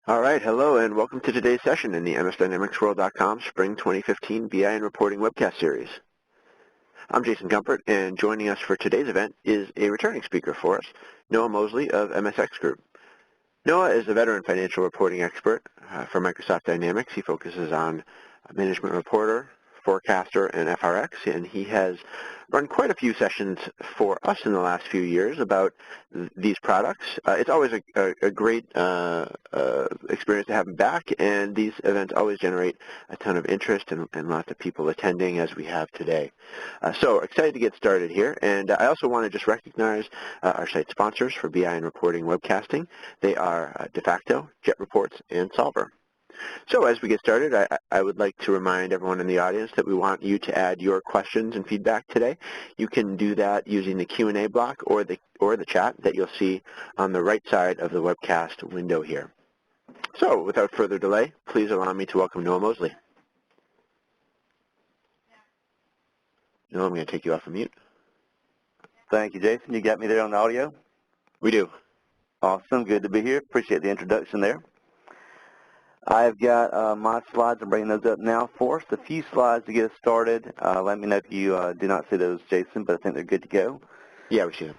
All right, hello and welcome to today's session in the MSDynamicsWorld.com Spring 2015 BI and Reporting webcast series. I'm Jason Gumpert, and joining us for today's event is a returning speaker for us, Noah Mosley of MSX Group. Noah is a veteran financial reporting expert for Microsoft Dynamics. He focuses on Management Reporter, Forecaster, and FRX, and he has run quite a few sessions for us in the last few years about these products. It's always a great experience to have him back, and these events always generate a ton of interest and lots of people attending as we have today. So excited to get started here, and I also want to just recognize our site sponsors for BI and Reporting webcasting. They are De Facto, Jet Reports, and Solver. So as we get started, I would like to remind everyone in the audience that we want you to add your questions and feedback today. You can do that using the Q&A block or the chat that you'll see on the right side of the webcast window here. So without further delay, please allow me to welcome Noah Mosley. Noah, I'm going to take you off of mute. Thank you, Jason. You got me there on the audio? We do. Awesome. Good to be here. Appreciate the introduction there. I've got my slides. I'm bringing those up now for us. A few slides to get us started. Let me know if you do not see those, Jason, but I think they're good to go. Yeah, we see them.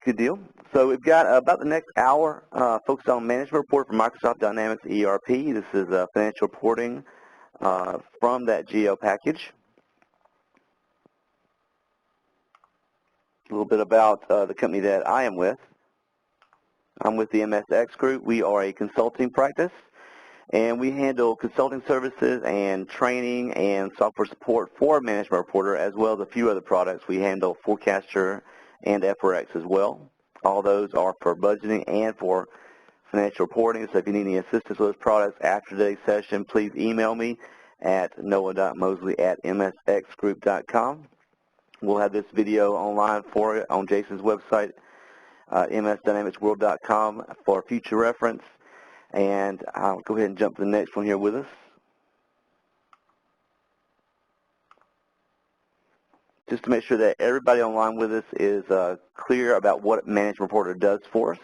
Good deal. So we've got about the next hour focused on management report for Microsoft Dynamics ERP. This is financial reporting from that GL package. A little bit about the company that I am with. I'm with the MSX Group. We are a consulting practice, and we handle consulting services and training and software support for Management Reporter, as well as a few other products. We handle Forecaster and FRX as well. All those are for budgeting and for financial reporting. So if you need any assistance with those products after today's session, please email me at noah.mosley@msxgroup.com. We'll have this video online for you on Jason's website, msdynamicsworld.com, for future reference. And I'll go ahead and jump to the next one here with us. Just to make sure that everybody online with us is clear about what Management Reporter does for us.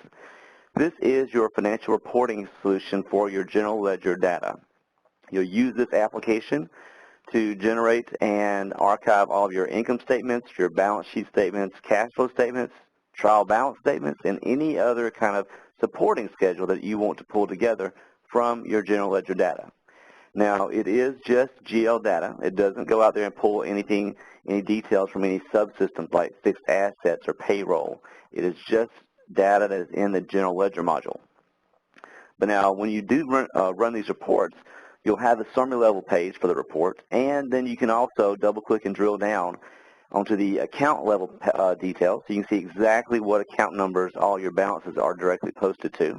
This is your financial reporting solution for your general ledger data. You'll use this application to generate and archive all of your income statements, your balance sheet statements, cash flow statements, trial balance statements, and any other kind of supporting schedule that you want to pull together from your general ledger data. Now, it is just GL data. It doesn't go out there and pull any details from any subsystems like fixed assets or payroll. It is just data that is in the general ledger module. But now, when you do run these reports, you'll have a summary level page for the report, and then you can also double-click and drill down onto the account level details, so you can see exactly what account numbers all your balances are directly posted to.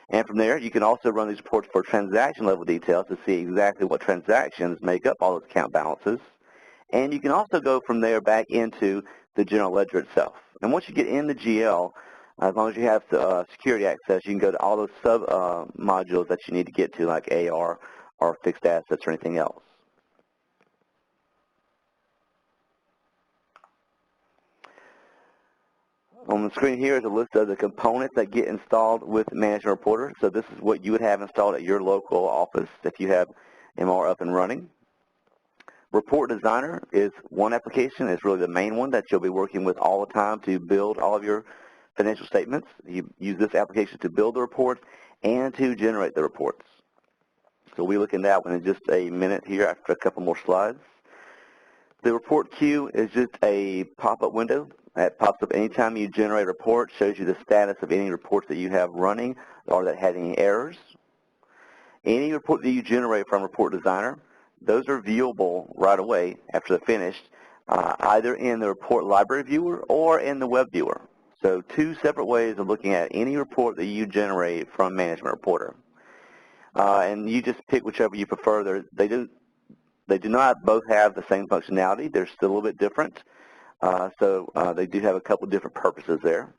And from there, you can also run these reports for transaction level details to see exactly what transactions make up all those account balances. And you can also go from there back into the general ledger itself. And once you get in the GL, as long as you have security access, you can go to all those sub-modules that you need to get to, like AR or fixed assets or anything else. On the screen here is a list of the components that get installed with Management Reporter. So this is what you would have installed at your local office if you have MR up and running. Report Designer is one application. It's really the main one that you'll be working with all the time to build all of your financial statements. You use this application to build the reports and to generate the reports. So we'll look at that one in just a minute here after a couple more slides. The report queue is just a pop-up window that pops up anytime you generate a report, shows you the status of any reports that you have running or that had any errors. Any report that you generate from Report Designer, those are viewable right away after they're finished, either in the Report Library Viewer or in the Web Viewer. So two separate ways of looking at any report that you generate from Management Reporter. And you just pick whichever you prefer. They do not both have the same functionality. They're still a little bit different. So they do have a couple different purposes there.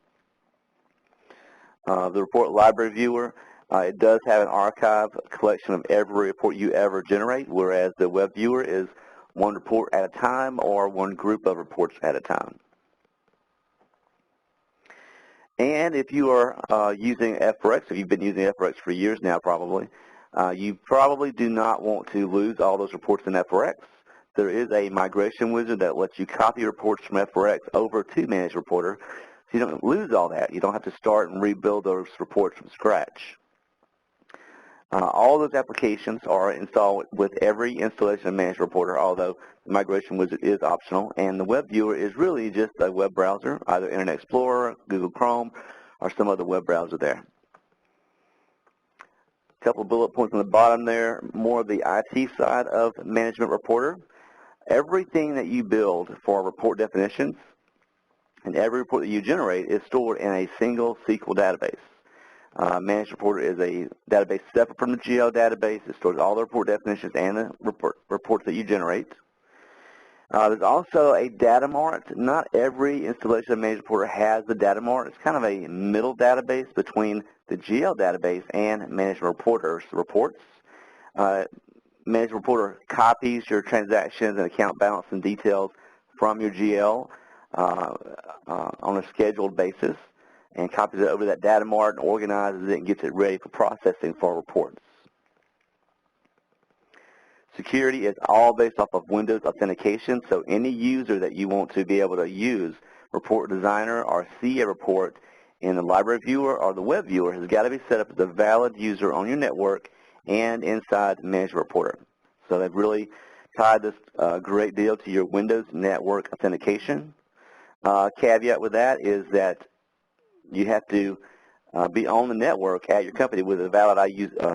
The Report Library Viewer, it does have an archive collection of every report you ever generate, whereas the Web Viewer is one report at a time or one group of reports at a time. And if you are using FRX, if you've been using FRX for years now probably, you probably do not want to lose all those reports in FRX. There is a migration wizard that lets you copy reports from FRX over to Managed Reporter, so you don't lose all that. You don't have to start and rebuild those reports from scratch. All those applications are installed with every installation of Managed Reporter, although the migration wizard is optional, and the web viewer is really just a web browser, either Internet Explorer, Google Chrome, or some other web browser there. A couple of bullet points on the bottom there, more of the IT side of Management Reporter. Everything that you build for report definitions and every report that you generate is stored in a single SQL database. Managed Reporter is a database separate from the GL database. It stores all the report definitions and the reports that you generate. There's also a data mart. Not every installation of Managed Reporter has the data mart. It's kind of a middle database between the GL database and Managed Reporter's reports. Managed Reporter copies your transactions and account balance and details from your GL on a scheduled basis, and copies it over to that data mart and organizes it and gets it ready for processing for reports. Security is all based off of Windows authentication, so any user that you want to be able to use Report Designer or see a report in the library viewer or the web viewer has got to be set up as a valid user on your network and inside Managed Reporter. So they've really tied this great deal to your Windows network authentication. Caveat with that is that you have to be on the network at your company with a valid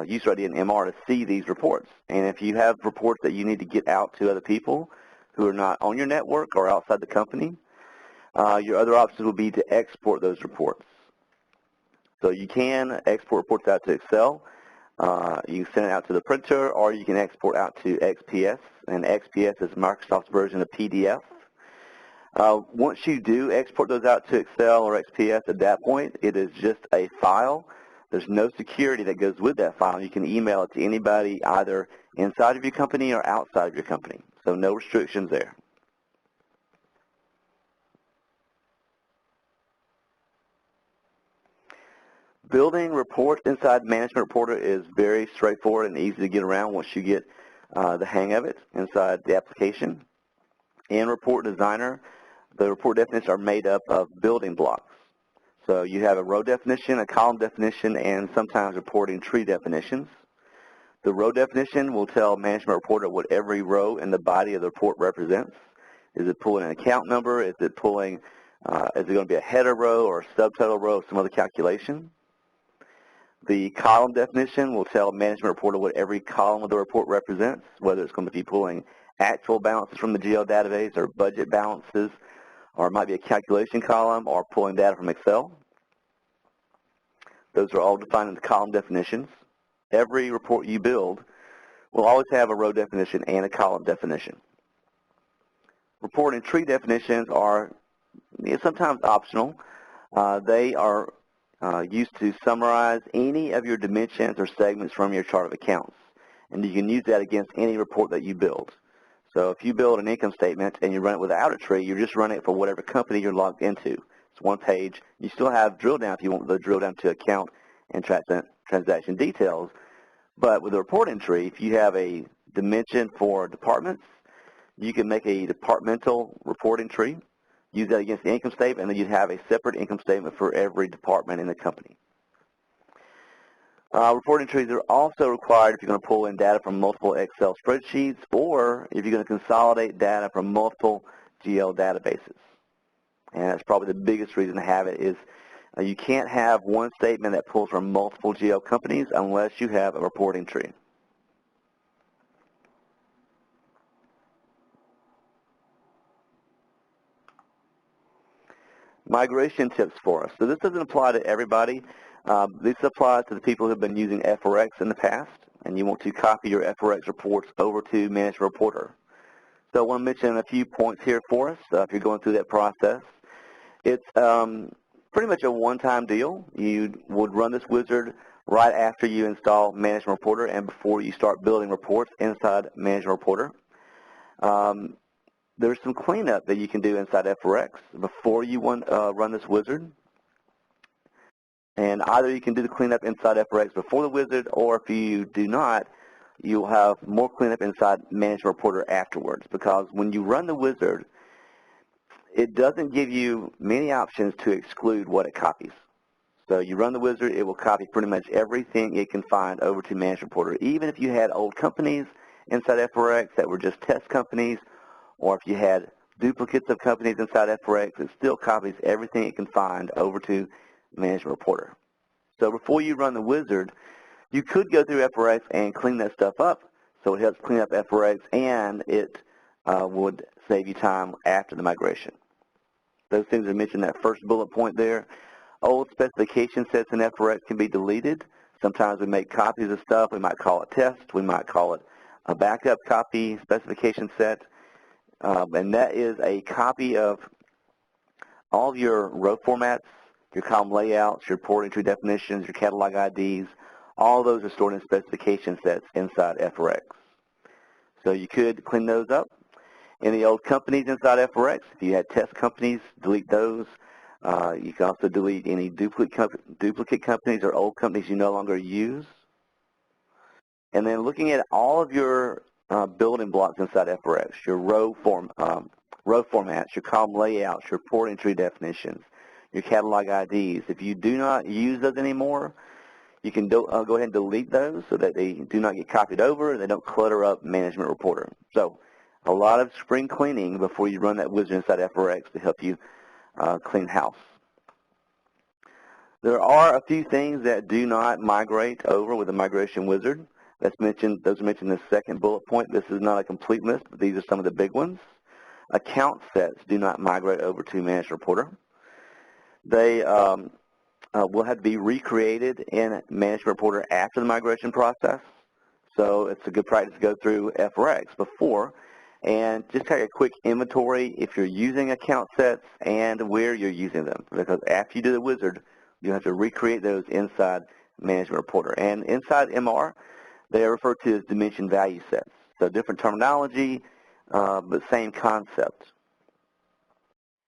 user ID and MR to see these reports. And if you have reports that you need to get out to other people who are not on your network or outside the company, your other options will be to export those reports. So you can export reports out to Excel. You can send it out to the printer, or you can export out to XPS. And XPS is Microsoft's version of PDF. Once you do export those out to Excel or XPS, at that point, it is just a file. There's no security that goes with that file. You can email it to anybody either inside of your company or outside of your company. So no restrictions there. Building reports inside Management Reporter is very straightforward and easy to get around once you get the hang of it inside the application. In Report Designer, the report definitions are made up of building blocks. So you have a row definition, a column definition, and sometimes reporting tree definitions. The row definition will tell Management Reporter what every row in the body of the report represents. Is it pulling an account number? Is it pulling, is it going to be a header row or a subtotal row or some other calculation? The column definition will tell Management Reporter what every column of the report represents, whether it's going to be pulling actual balances from the GL database or budget balances, or it might be a calculation column or pulling data from Excel. Those are all defined in the column definitions. Every report you build will always have a row definition and a column definition. Reporting tree definitions are sometimes optional. They are used to summarize any of your dimensions or segments from your chart of accounts. And you can use that against any report that you build. So if you build an income statement and you run it without a tree, you're just running it for whatever company you're logged into. It's one page. You still have drill down if you want to drill down to account and transaction details. But with a reporting tree, if you have a dimension for departments, you can make a departmental reporting tree, use that against the income statement, and then you'd have a separate income statement for every department in the company. Reporting trees are also required if you're going to pull in data from multiple Excel spreadsheets or if you're going to consolidate data from multiple GL databases. And that's probably the biggest reason to have it is you can't have one statement that pulls from multiple GL companies unless you have a reporting tree. Migration tips for us. So this doesn't apply to everybody. This applies to the people who have been using FRX in the past, and you want to copy your FRX reports over to Managed Reporter. So I want to mention a few points here for us if you're going through that process. It's pretty much a one-time deal. You would run this wizard right after you install Management Reporter and before you start building reports inside Management Reporter. There's some cleanup that you can do inside FRX before you run this wizard. And either you can do the cleanup inside FRX before the wizard, or if you do not, you'll have more cleanup inside Management Reporter afterwards, because when you run the wizard, it doesn't give you many options to exclude what it copies. So you run the wizard, it will copy pretty much everything it can find over to Management Reporter. Even if you had old companies inside FRX that were just test companies, or if you had duplicates of companies inside FRX, it still copies everything it can find over to Management Reporter. So before you run the wizard, you could go through FRX and clean that stuff up, so it helps clean up FRX, and it would save you time after the migration. Those things I mentioned in that first bullet point there. Old specification sets in FRX can be deleted. Sometimes we make copies of stuff. We might call it test. We might call it a backup copy specification set. And that is a copy of all of your row formats, your column layouts, your report entry definitions, your catalog IDs. All of those are stored in specification sets inside FRX. So you could clean those up. Any old companies inside FRX, if you had test companies, delete those. You can also delete any duplicate companies or old companies you no longer use. And then looking at all of your building blocks inside FRX, your row formats, your column layouts, your report entry definitions, your catalog IDs. If you do not use those anymore, you can go ahead and delete those so that they do not get copied over and they don't clutter up Management Reporter. So a lot of spring cleaning before you run that wizard inside FRX to help you clean house. There are a few things that do not migrate over with the migration wizard. Those are mentioned in the second bullet point. This is not a complete list, but these are some of the big ones. Account sets do not migrate over to Management Reporter. They will have to be recreated in Management Reporter after the migration process. So it's a good practice to go through FRX before and just take a quick inventory if you're using account sets and where you're using them. Because after you do the wizard, you have to recreate those inside Management Reporter. And inside MR, they are referred to as dimension value sets. So different terminology, but same concept.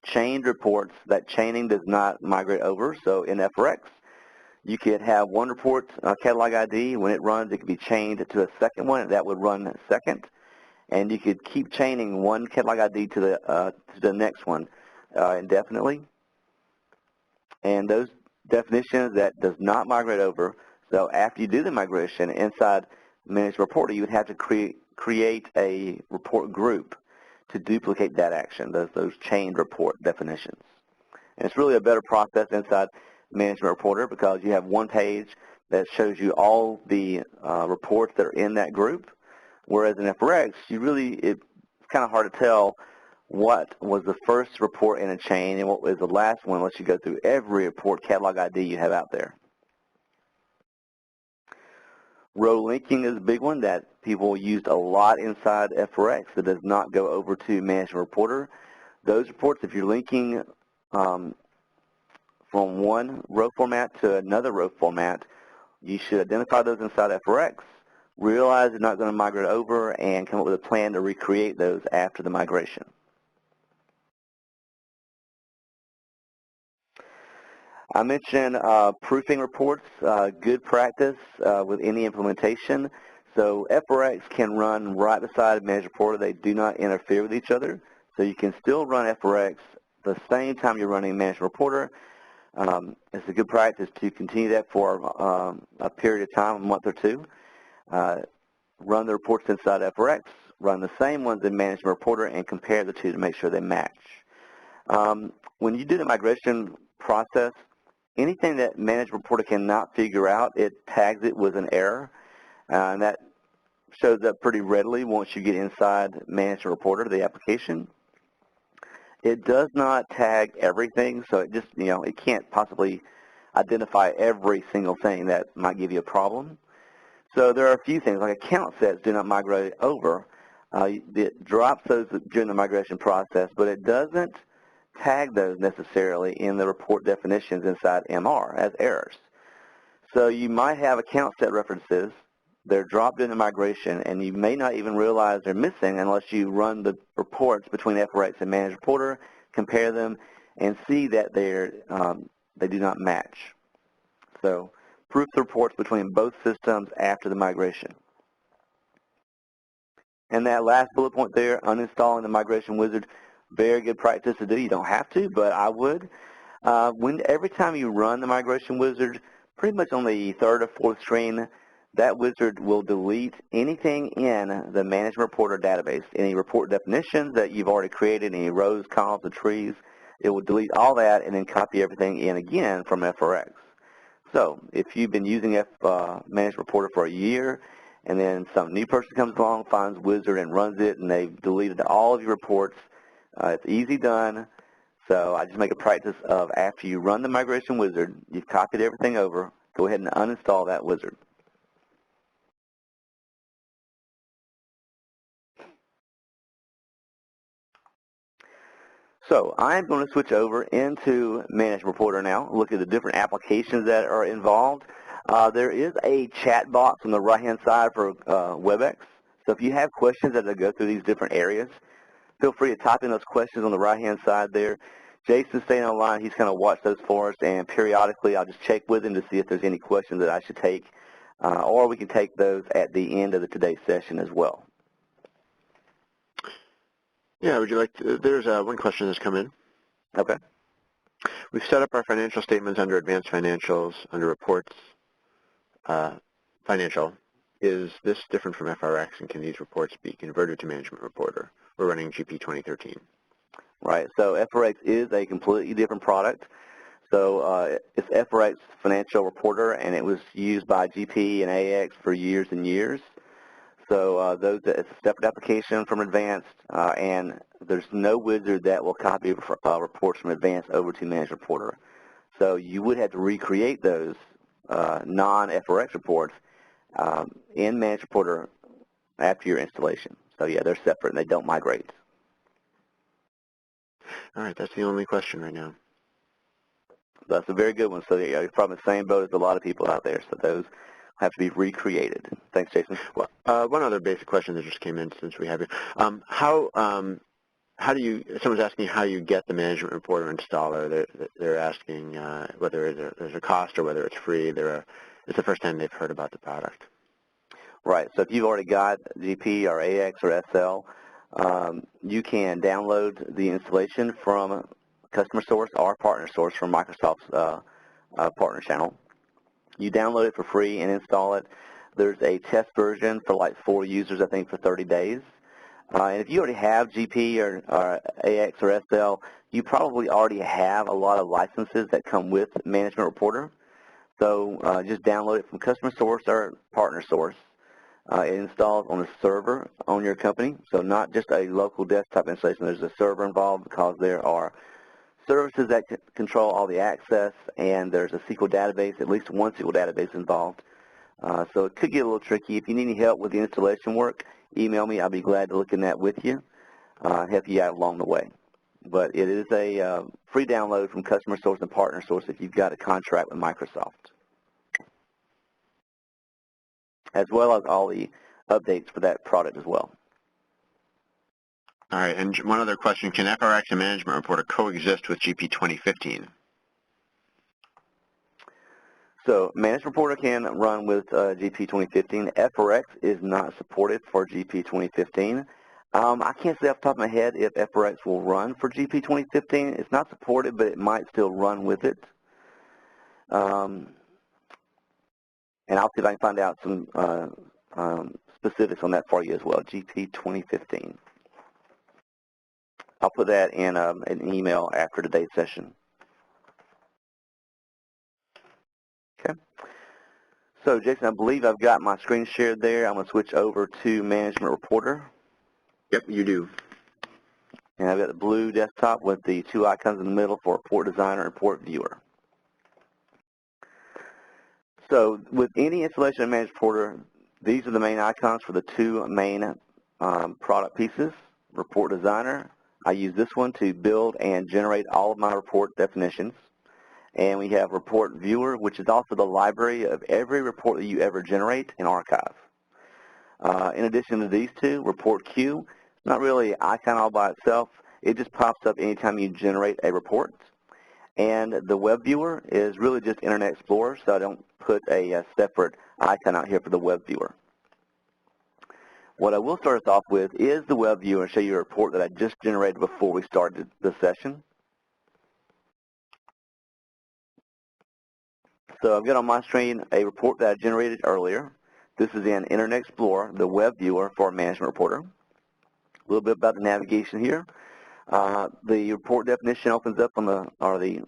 Chained reports, that chaining does not migrate over. So in FRX, you could have one report catalog ID. When it runs, it could be chained to a second one. That would run second. And you could keep chaining one catalog ID to the next one indefinitely. And those definitions, that does not migrate over. So after you do the migration inside Management Reporter, you would have to create a report group to duplicate that action, those chained report definitions. And it's really a better process inside Management Reporter because you have one page that shows you all the reports that are in that group, whereas in FRX, it's kind of hard to tell what was the first report in a chain and what was the last one unless you go through every report catalog ID you have out there. Row linking is a big one that people used a lot inside FRX that does not go over to Management Reporter. Those reports, if you're linking from one row format to another row format, you should identify those inside FRX, realize they're not going to migrate over, and come up with a plan to recreate those after the migration. I mentioned proofing reports, good practice with any implementation. So FRX can run right beside Management Reporter. They do not interfere with each other. So you can still run FRX the same time you're running Management Reporter. It's a good practice to continue that for a period of time, a month or two. Run the reports inside FRX, run the same ones in Management Reporter, and compare the two to make sure they match. When you do the migration process, anything that Management Reporter cannot figure out, it tags it with an error, and that shows up pretty readily once you get inside Management Reporter, the application. It does not tag everything, so it just, it can't possibly identify every single thing that might give you a problem. So there are a few things, like account sets do not migrate over. It drops those during the migration process, but it doesn't tag those necessarily in the report definitions inside MR as errors. So you might have account set references. They're dropped in the migration, and you may not even realize they're missing unless you run the reports between FRX and Management Reporter, compare them, and see that they do not match. So proof the reports between both systems after the migration. And that last bullet point there, uninstalling the migration wizard, very good practice to do. You don't have to, but I would. Every time you run the migration wizard, pretty much on the third or fourth screen, that wizard will delete anything in the management reporter database, any report definitions that you've already created, any rows, columns, or trees. It will delete all that and then copy everything in again from FRX. So if you've been using Management Reporter for a year, and then some new person comes along, finds Wizard and runs it, and they've deleted all of your reports, it's easy done. So I just make a practice of after you run the Migration Wizard, you've copied everything over, go ahead and uninstall that wizard. So I'm going to switch over into Management Reporter now, look at the different applications that are involved. There is a chat box on the right-hand side for WebEx. So if you have questions as I go through these different areas, feel free to type in those questions on the right-hand side there. Jason's staying online. He's going to watch those for us, and periodically I'll just check with him to see if there's any questions that I should take, or we can take those at the end of today's session as well. Yeah, would you like to, there's one question that's come in. Okay. We've set up our financial statements under Advanced Financials, under Reports, Financial. Is this different from FRX, and can these reports be converted to Management Reporter? We're running GP 2013. Right, so FRX is a completely different product. So it's FRX Financial Reporter, and it was used by GP and AX for years and years. So it's a separate application from Advanced, and there's no wizard that will copy reports from Advanced over to Management Reporter. So you would have to recreate those non-FRX reports in Management Reporter after your installation. So yeah, they're separate and they don't migrate. All right, that's the only question right now. That's a very good one. So yeah, you're probably in the same boat as a lot of people out there. So those have to be recreated. Thanks, Jason. Well, one other basic question that just came in since we have you. How do you, someone's asking how you get the Management Reporter installer. They're asking whether there's a cost or whether it's free. It's the first time they've heard about the product. Right, so if you've already got GP or AX or SL, you can download the installation from Customer Source or Partner Source from Microsoft's partner channel. You download it for free and install it. There's a test version for like 4 users, I think, for 30 days. And if you already have GP or AX or SL, you probably already have a lot of licenses that come with Management Reporter. So just download it from Customer Source or Partner Source. It installs on a server on your company, so not just a local desktop installation. There's a server involved because there are services that control all the access, and there's a SQL database, at least one SQL database involved. So it could get a little tricky. If you need any help with the installation work, email me. I'll be glad to look in that with you and help you out along the way. But it is a free download from Customer Source and Partner Source if you've got a contract with Microsoft, as well as all the updates for that product as well. All right, and one other question, can FRX and Management Reporter coexist with GP 2015? So Management Reporter can run with GP 2015. FRX is not supported for GP 2015. I can't say off the top of my head if FRX will run for GP 2015. It's not supported, but it might still run with it. And I'll see if I can find out some specifics on that for you as well, GP 2015. I'll put that in an email after today's session. Okay. So, Jason, I believe I've got my screen shared there. I'm going to switch over to Management Reporter. Yep, you do. And I've got the blue desktop with the 2 icons in the middle for Report Designer and Report Viewer. So with any installation of Management Reporter, these are the main icons for the 2 main product pieces. Report Designer, I use this one to build and generate all of my report definitions. And we have Report Viewer, which is also the library of every report that you ever generate and archive. In addition to these 2, Report Queue, not really an icon all by itself. It just pops up anytime you generate a report. And the web viewer is really just Internet Explorer, so I don't put a separate icon out here for the web viewer. What I will start us off with is the web viewer and show you a report that I just generated before we started the session. So I've got on my screen a report that I generated earlier. This is in Internet Explorer, the web viewer for Management Reporter. A little bit about the navigation here. The report definition opens up on the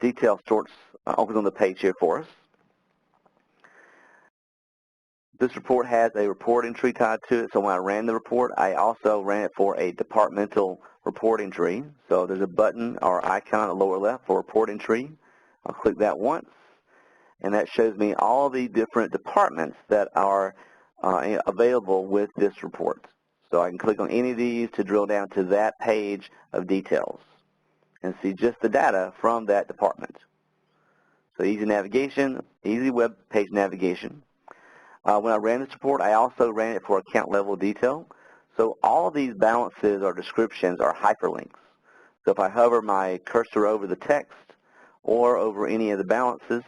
detail sorts opens on the page here for us. This report has a reporting tree tied to it, so when I ran the report, I also ran it for a departmental reporting tree. So there's a button or icon at the lower left for reporting tree. I'll click that once, and that shows me all the different departments that are available with this report. So I can click on any of these to drill down to that page of details and see just the data from that department. So easy navigation, easy web page navigation. When I ran this report, I also ran it for account level detail. So all of these balances or descriptions are hyperlinks. So if I hover my cursor over the text or over any of the balances,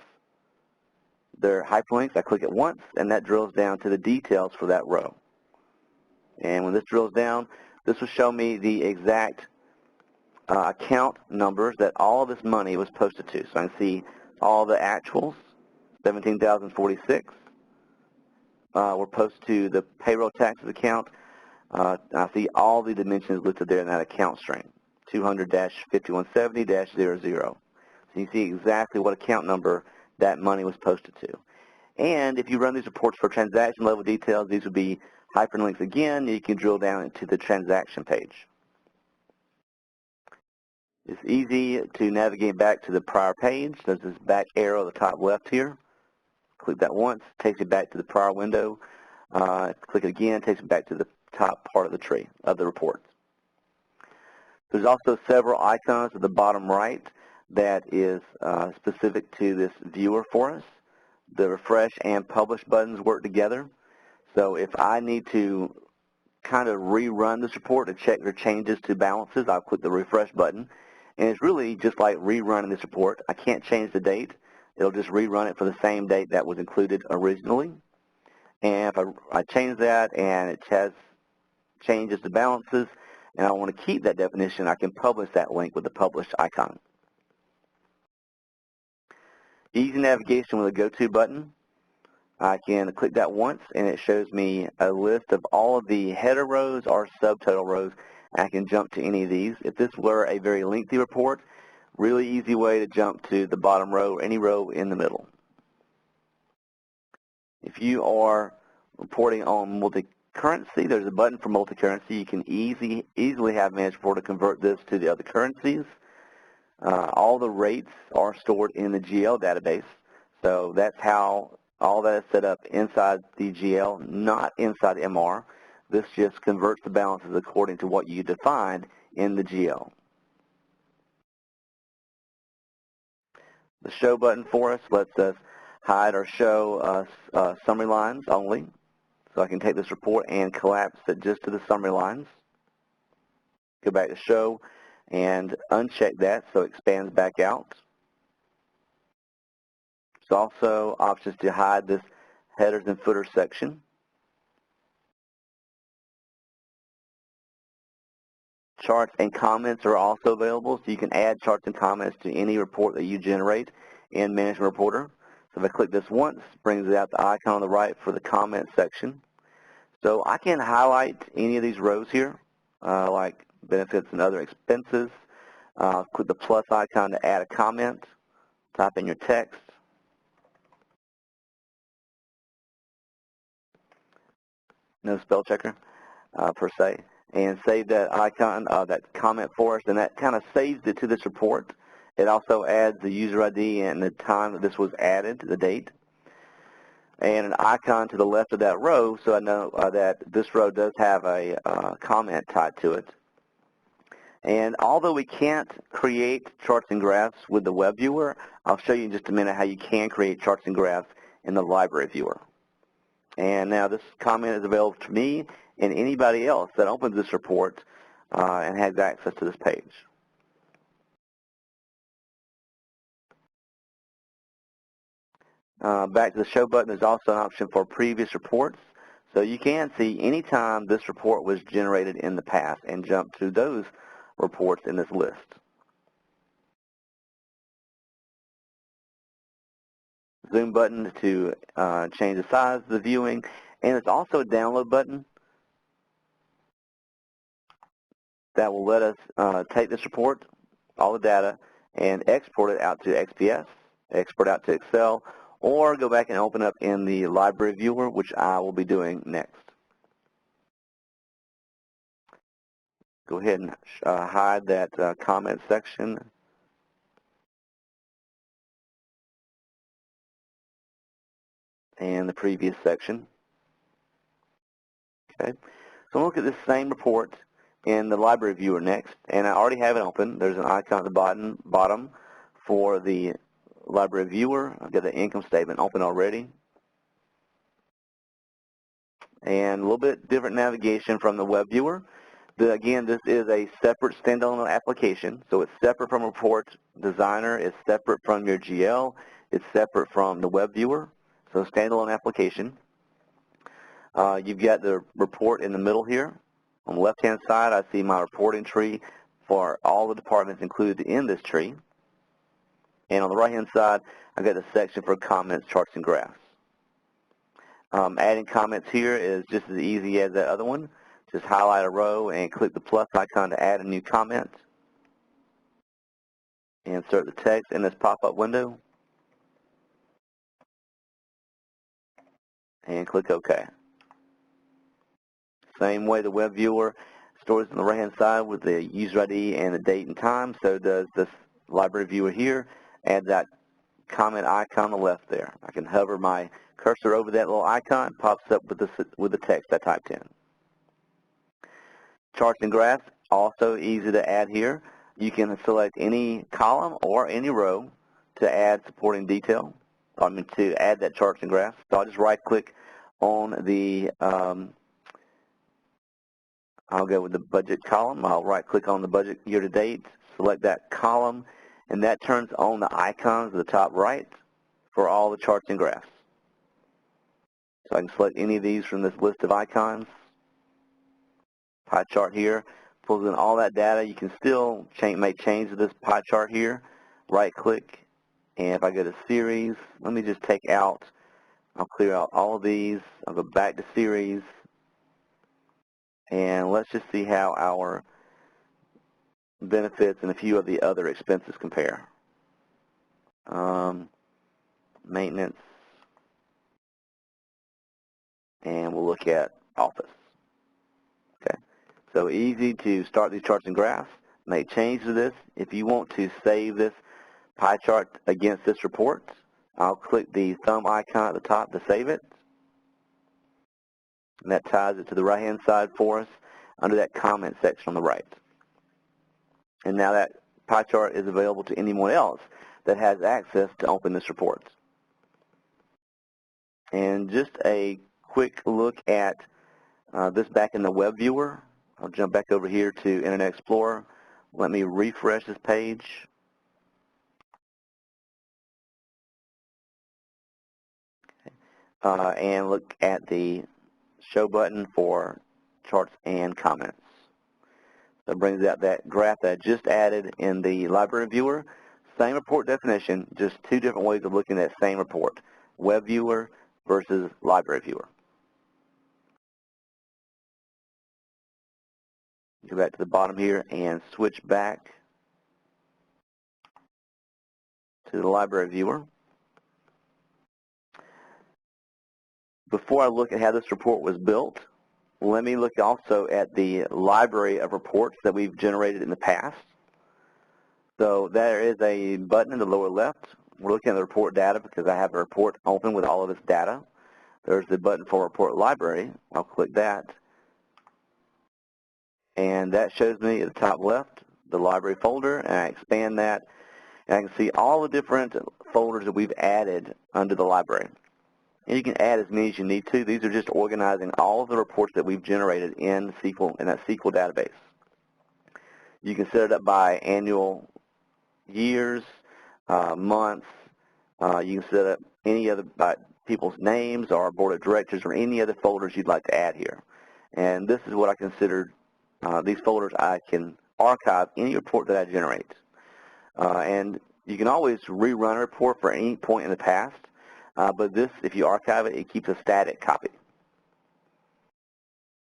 they're hyperlinks. I click it once, and that drills down to the details for that row. And when this drills down, this will show me the exact account numbers that all this money was posted to. So I can see all the actuals, 17,046. Were posted to the payroll taxes account. I see all the dimensions listed there in that account string, 200-5170-00. So you see exactly what account number that money was posted to. And if you run these reports for transaction level details, these would be hyperlinks again. You can drill down into the transaction page. It's easy to navigate back to the prior page. There's this back arrow at the top left here. Click that once, takes you back to the prior window. Click it again, takes you back to the top part of the tree of the report. There's also several icons at the bottom right that is specific to this viewer for us. The refresh and publish buttons work together. So if I need to kind of rerun this report to check for changes to balances, I'll click the refresh button. And it's really just like rerunning this report. I can't change the date. It'll just rerun it for the same date that was included originally. And if I change that and it has changes to balances, and I want to keep that definition, I can publish that link with the publish icon. Easy navigation with a go-to button. I can click that once, and it shows me a list of all of the header rows or subtotal rows. I can jump to any of these. If this were a very lengthy report, really easy way to jump to the bottom row or any row in the middle. If you are reporting on multi-currency, there's a button for multi-currency. You can easily have Management Reporter convert this to the other currencies. All the rates are stored in the GL database. So that's how all that is set up inside the GL, not inside the MR. This just converts the balances according to what you defined in the GL. The show button for us lets us hide or show summary lines only. So I can take this report and collapse it just to the summary lines. Go back to show and uncheck that so it expands back out. There's also options to hide this headers and footer section. Charts and comments are also available, so you can add charts and comments to any report that you generate in Management Reporter. So if I click this once, it brings out the icon on the right for the comment section. So I can highlight any of these rows here, like benefits and other expenses. Click the plus icon to add a comment. Type in your text. No spell checker per se. And save that icon, that comment for us, and that kind of saves it to this report. It also adds the user ID and the time that this was added, the date, and an icon to the left of that row, so I know that this row does have a comment tied to it. And although we can't create charts and graphs with the web viewer, I'll show you in just a minute how you can create charts and graphs in the library viewer. And now this comment is available to me and anybody else that opens this report and has access to this page. Back to the show button, there's also an option for previous reports. So you can see any time this report was generated in the past and jump to those reports in this list. Zoom button to change the size of the viewing, and there's also a download button that will let us take this report, all the data, and export it out to XPS, export out to Excel, or go back and open up in the library viewer, which I will be doing next. Go ahead and hide that comment section. And the previous section. Okay, so look at this same report in the library viewer next, and I already have it open. There's an icon at the bottom for the library viewer. I've got the income statement open already. And a little bit different navigation from the web viewer. Again, this is a separate standalone application, so it's separate from Report Designer, it's separate from your GL, it's separate from the web viewer, so standalone application. You've got the report in the middle here. On the left-hand side, I see my reporting tree for all the departments included in this tree. And on the right-hand side, I've got the section for comments, charts, and graphs. Adding comments here is just as easy as that other one. Just highlight a row and click the plus icon to add a new comment. Insert the text in this pop-up window. And click OK. Same way the web viewer stores on the right-hand side with the user ID and the date and time, so does this library viewer here. Add that comment icon on the left there. I can hover my cursor over that little icon, pops up with the text I typed in. Charts and graphs, also easy to add here. You can select any column or any row to add supporting detail, to add that charts and graphs. So I'll just right-click on the, I'll go with the budget column. I'll right-click on the budget year-to-date, select that column, and that turns on the icons at the top right for all the charts and graphs. So I can select any of these from this list of icons. Pie chart here pulls in all that data. You can still make changes to this pie chart here. Right-click, and if I go to series, let me just take out, I'll clear out all of these. I'll go back to series, and let's just see how our benefits and a few of the other expenses compare. Maintenance, and we'll look at office. Okay, so easy to start these charts and graphs, make changes to this. If you want to save this pie chart against this report, I'll click the thumb icon at the top to save it, and that ties it to the right-hand side for us under that comment section on the right. And now that pie chart is available to anyone else that has access to open this report. And just a quick look at this back in the web viewer. I'll jump back over here to Internet Explorer. Let me refresh this page. And look at the show button for charts and comments. So it brings out that graph that I just added in the library viewer. Same report definition, just two different ways of looking at the same report. Web viewer versus library viewer. Go back to the bottom here and switch back to the library viewer. Before I look at how this report was built, let me look also at the library of reports that we've generated in the past. So there is a button in the lower left. We're looking at the report data because I have a report open with all of this data. There's the button for report library. I'll click that. And that shows me at the top left the library folder, and I expand that, and I can see all the different folders that we've added under the library. And you can add as many as you need to. These are just organizing all of the reports that we've generated in SQL, in that SQL database. You can set it up by annual, years, months, You can set up any other people's names or board of directors or any other folders you'd like to add here. And this is what I consider these folders. I can archive any report that I generate. And you can always rerun a report for any point in the past, but this, if you archive it, it keeps a static copy.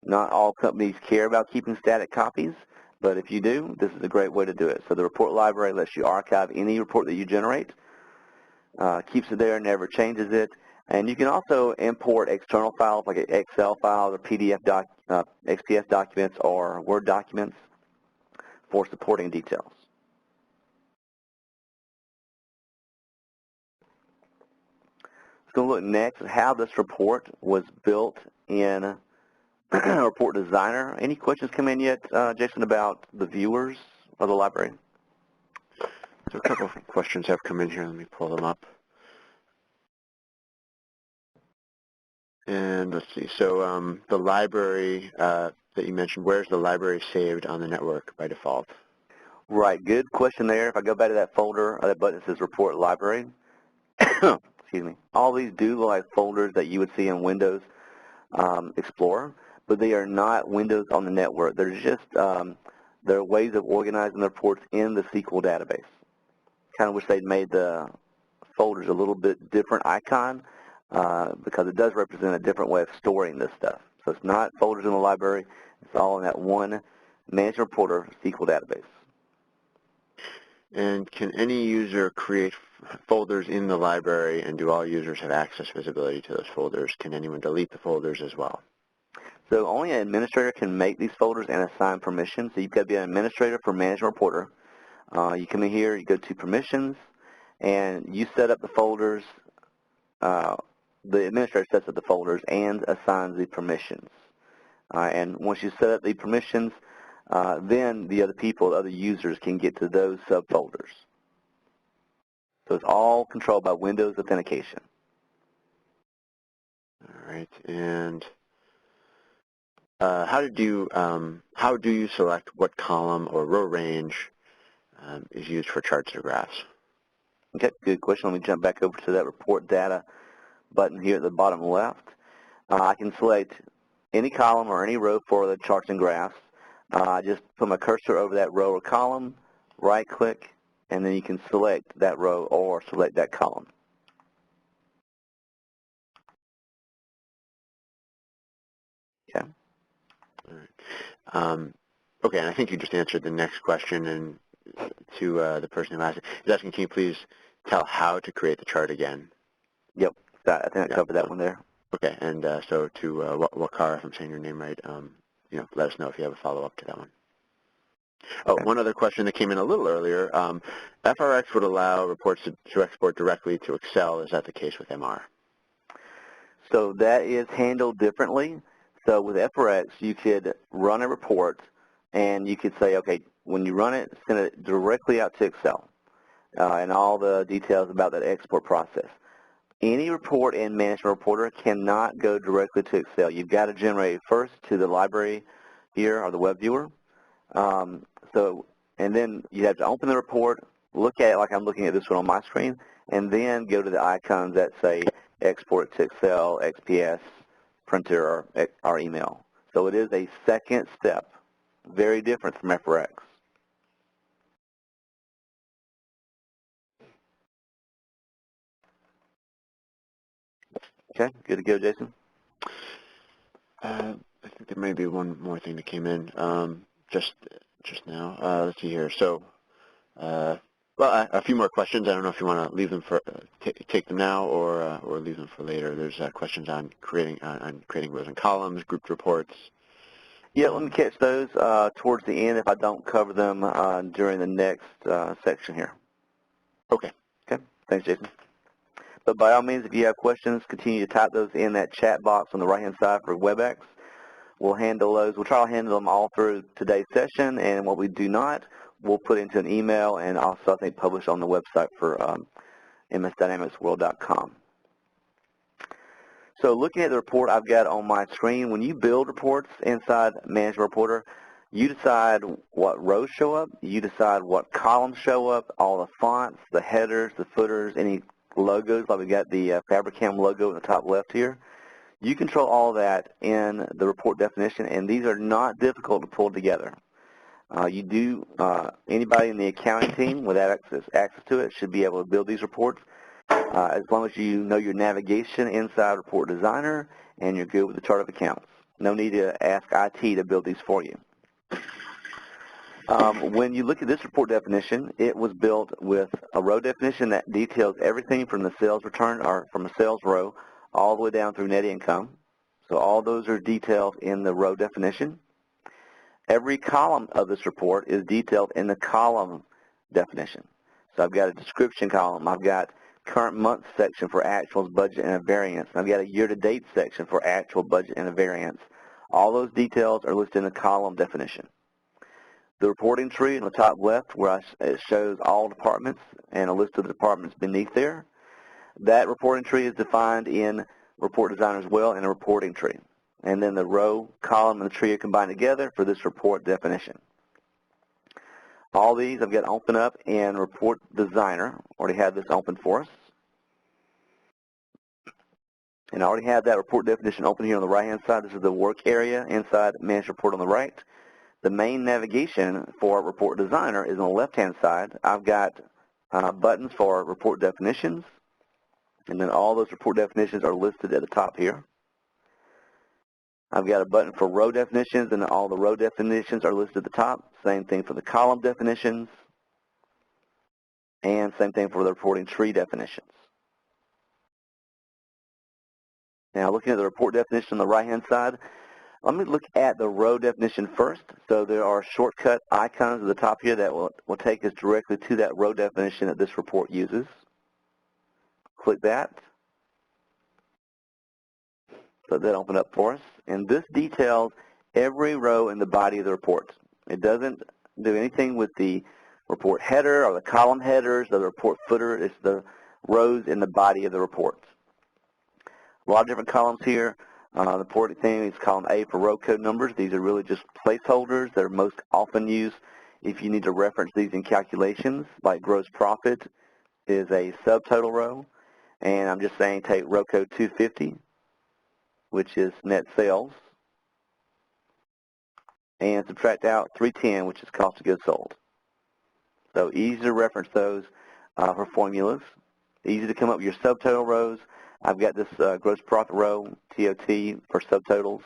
Not all companies care about keeping static copies, but if you do, this is a great way to do it. So the report library lets you archive any report that you generate, keeps it there, never changes it, and you can also import external files like Excel files or PDF XPS documents or Word documents for supporting details. Let's go look next at how this report was built in Report Designer. Any questions come in yet, Jason, about the viewers of the library? So a couple of questions have come in here. Let me pull them up. And let's see. So the library that you mentioned, where's the library saved on the network by default? Right, good question there. If I go back to that folder, that button that says Report Library, excuse me, all these do look like folders that you would see in Windows Explorer, but they are not windows on the network. They're just they're ways of organizing the reports in the SQL database. Kind of wish they'd made the folders a little bit different icon because it does represent a different way of storing this stuff. So it's not folders in the library. It's all in that one Management Reporter SQL database. And can any user create folders in the library, and do all users have access visibility to those folders? Can anyone delete the folders as well? So only an administrator can make these folders and assign permissions. So you've got to be an administrator for Management Reporter. You come in here, you go to Permissions, and you set up the folders. The administrator sets up the folders and assigns the permissions. And once you set up the permissions, then the other people, the other users, can get to those subfolders. So it's all controlled by Windows Authentication. All right. And how do you select what column or row range is used for charts or graphs? Okay, good question. Let me jump back over to that Report Data button here at the bottom left. I can select any column or any row for the charts and graphs. I just put my cursor over that row or column, right-click, and then you can select that row or select that column. Okay. All right. Okay, and I think you just answered the next question, and to the person who asked it. He's asking, can you please tell how to create the chart again? Yep, I think I covered that one there. Okay, and so to Wakar, if I'm saying your name right, let us know if you have a follow-up to that one. Oh, one other question that came in a little earlier. FRX would allow reports to export directly to Excel. Is that the case with MR? So that is handled differently. So with FRX, you could run a report, and you could say, okay, when you run it, send it directly out to Excel, and all the details about that export process. Any report in Management Reporter cannot go directly to Excel. You've got to generate it first to the library here or the web viewer. And then you have to open the report, look at it like I'm looking at this one on my screen, and then go to the icons that say export to Excel, XPS, printer, or email. So it is a second step, very different from FRX. Okay, good to go, Jason? I think there may be one more thing that came in just now. Let's see here. So, a few more questions. I don't know if you want to leave them for take them now or leave them for later. There's questions on creating rows and columns, grouped reports. Yeah, let me catch those towards the end if I don't cover them during the next section here. Okay. Okay. Thanks, Jason. But by all means, if you have questions, continue to type those in that chat box on the right-hand side for WebEx. We'll handle those. We'll try to handle them all through today's session, and what we do not, we'll put into an email and also, I think, publish on the website for msdynamicsworld.com. So looking at the report I've got on my screen, when you build reports inside Management Reporter, you decide what rows show up, you decide what columns show up, all the fonts, the headers, the footers, any logos, like we got the Fabricam logo in the top left here. You control all that in the report definition, and these are not difficult to pull together. Anybody in the accounting team with access to it should be able to build these reports, as long as you know your navigation inside Report Designer and you're good with the chart of accounts. No need to ask IT to build these for you. When you look at this report definition, it was built with a row definition that details everything from the sales return, or from a sales row, all the way down through net income. So all those are detailed in the row definition. Every column of this report is detailed in the column definition. So I've got a description column. I've got current month section for actuals, budget, and a variance. I've got a year-to-date section for actual, budget, and a variance. All those details are listed in the column definition. The reporting tree in the top left, where it shows all departments and a list of the departments beneath there, that reporting tree is defined in Report Designer as well in a reporting tree. And then the row, column, and the tree are combined together for this report definition. All these I've got open up in Report Designer. Already have this open for us. And I already have that report definition open here on the right-hand side. This is the work area inside Manage Report on the right. The main navigation for Report Designer is on the left-hand side. I've got buttons for report definitions, and then all those report definitions are listed at the top here. I've got a button for row definitions, and all the row definitions are listed at the top. Same thing for the column definitions, and same thing for the reporting tree definitions. Now, looking at the report definition on the right-hand side, let me look at the row definition first. So there are shortcut icons at the top here that will take us directly to that row definition that this report uses. Click that. Let that open up for us. And this details every row in the body of the report. It doesn't do anything with the report header or the column headers or the report footer. It's the rows in the body of the report. A lot of different columns here. The important thing is column A for row code numbers. These are really just placeholders that are most often used if you need to reference these in calculations, like gross profit is a subtotal row. And I'm just saying take row code 250, which is net sales, and subtract out 310, which is cost of goods sold. So easy to reference those for formulas. Easy to come up with your subtotal rows. I've got this gross profit row, TOT, for subtotals.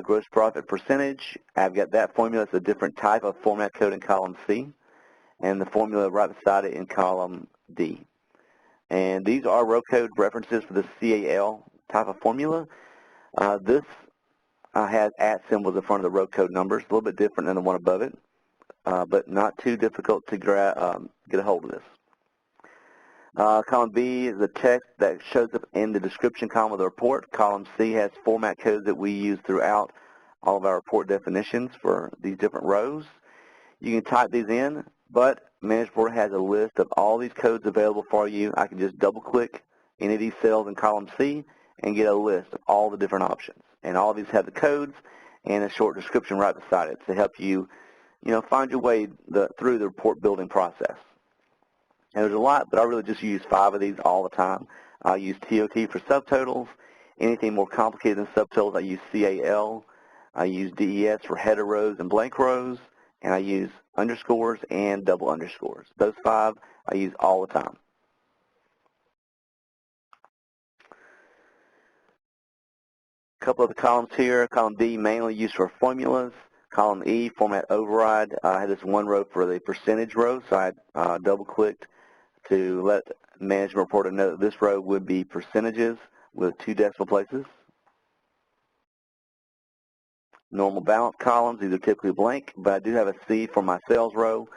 Gross profit percentage, I've got that formula. It's a different type of format code in column C, and the formula right beside it in column D. And these are row code references for the CAL type of formula. This has @ symbols in front of the row code numbers, a little bit different than the one above it, but not too difficult to get a hold of this. Column B is the text that shows up in the description column of the report. Column C has format codes that we use throughout all of our report definitions for these different rows. You can type these in, but Manage Report has a list of all these codes available for you. I can just double-click any of these cells in column C and get a list of all the different options. And all of these have the codes and a short description right beside it to help you, find your way through the report building process. And there's a lot, but I really just use 5 of these all the time. I use TOT for subtotals. Anything more complicated than subtotals, I use CAL. I use DES for header rows and blank rows. And I use underscores and double underscores. Those 5 I use all the time. A couple of the columns here. Column D mainly used for formulas. Column E, format override. I had this one row for the percentage row, so I double-clicked to let Management Reporter know that this row would be percentages with 2 decimal places. Normal balance columns, these are typically blank, but I do have a C for my sales row.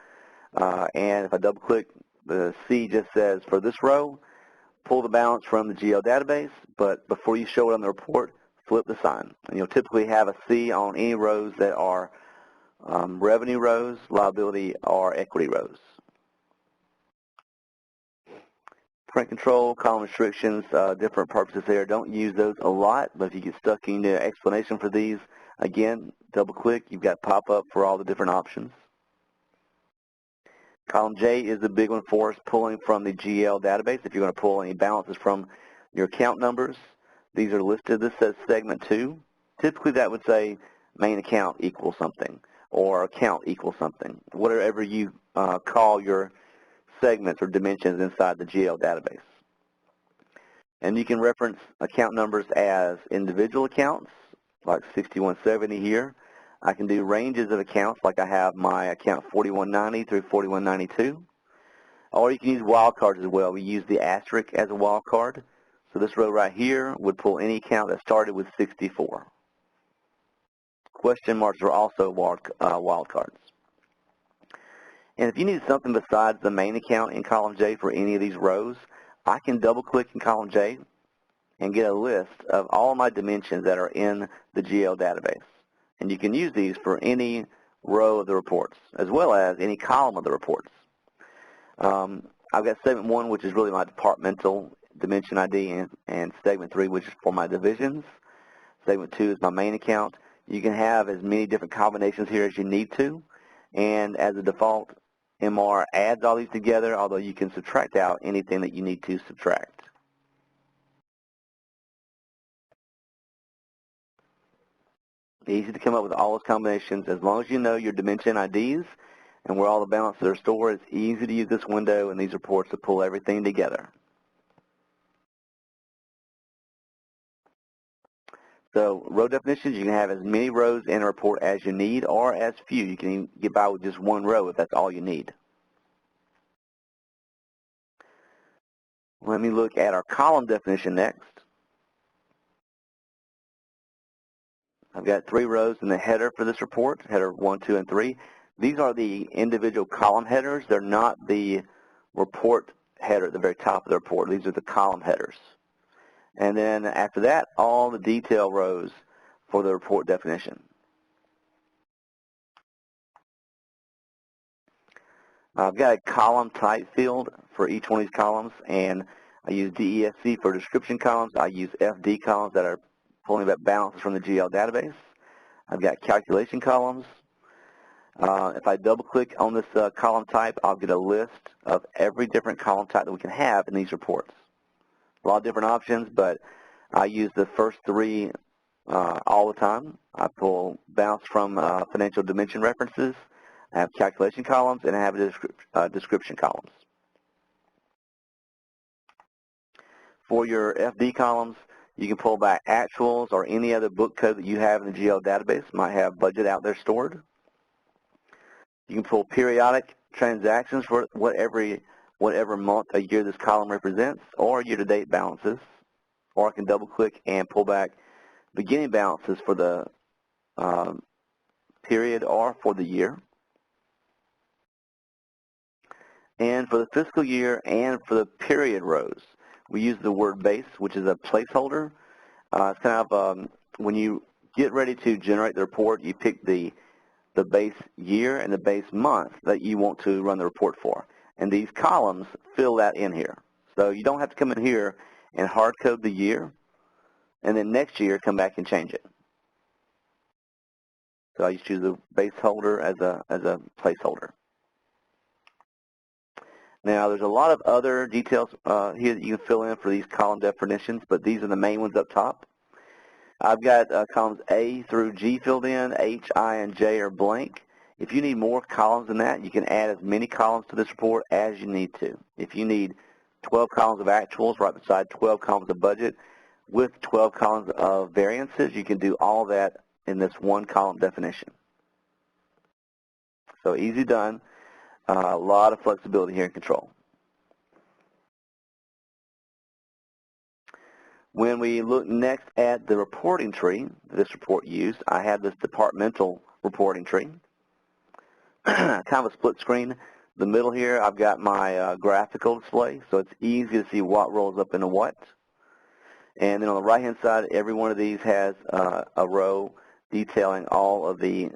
And if I double-click, the C just says, for this row, pull the balance from the GL database, but before you show it on the report, flip the sign. And you'll typically have a C on any rows that are revenue rows, liability, or equity rows. Print control, column restrictions, different purposes there. Don't use those a lot, but if you get stuck in the explanation for these, again, double-click. You've got pop-up for all the different options. Column J is the big one for us, pulling from the GL database. If you're going to pull any balances from your account numbers, these are listed. This says segment 2. Typically that would say main account equals something or account equals something, whatever you call your segments or dimensions inside the GL database. And you can reference account numbers as individual accounts, like 6170 here. I can do ranges of accounts, like I have my account 4190 through 4192. Or you can use wildcards as well. We use the asterisk as a wildcard. So this row right here would pull any account that started with 64. Question marks are also wildcards. And if you need something besides the main account in column J for any of these rows, I can double-click in column J and get a list of all my dimensions that are in the GL database. And you can use these for any row of the reports, as well as any column of the reports. I've got segment 1, which is really my departmental dimension ID, and segment 3, which is for my divisions. Segment 2 is my main account. You can have as many different combinations here as you need to, and as a default, MR adds all these together, although you can subtract out anything that you need to subtract. Easy to come up with all those combinations. As long as you know your dimension IDs and where all the balances are stored, it's easy to use this window and these reports to pull everything together. So row definitions, you can have as many rows in a report as you need, or as few. You can even get by with just one row if that's all you need. Let me look at our column definition next. I've got 3 rows in the header for this report, header 1, 2, and 3. These are the individual column headers. They're not the report header at the very top of the report. These are the column headers. And then after that, all the detail rows for the report definition. I've got a column type field for each one of these columns, and I use DESC for description columns. I use FD columns that are pulling back balances from the GL database. I've got calculation columns. If I double-click on this column type, I'll get a list of every different column type that we can have in these reports. A lot of different options, but I use the first 3 all the time. I pull balance from financial dimension references. I have calculation columns, and I have description columns. For your FD columns, you can pull back actuals or any other book code that you have in the GL database. Might have budget out there stored. You can pull periodic transactions for whatever month or year this column represents, or year-to-date balances. Or I can double-click and pull back beginning balances for the period or for the year. And for the fiscal year and for the period rows, we use the word base, which is a placeholder. It's kind of when you get ready to generate the report, you pick the base year and the base month that you want to run the report for. And these columns fill that in here. So you don't have to come in here and hard code the year, and then next year come back and change it. So I just choose the base holder as a placeholder. Now, there's a lot of other details here that you can fill in for these column definitions, but these are the main ones up top. I've got columns A through G filled in. H, I, and J are blank. If you need more columns than that, you can add as many columns to this report as you need to. If you need 12 columns of actuals right beside 12 columns of budget with 12 columns of variances, you can do all that in this one column definition. So easy done. A lot of flexibility here in control. When we look next at the reporting tree this report used, I have this departmental reporting tree. Kind of a split screen. The middle here, I've got my graphical display, so it's easy to see what rolls up into what. And then on the right-hand side, every one of these has a row detailing all of the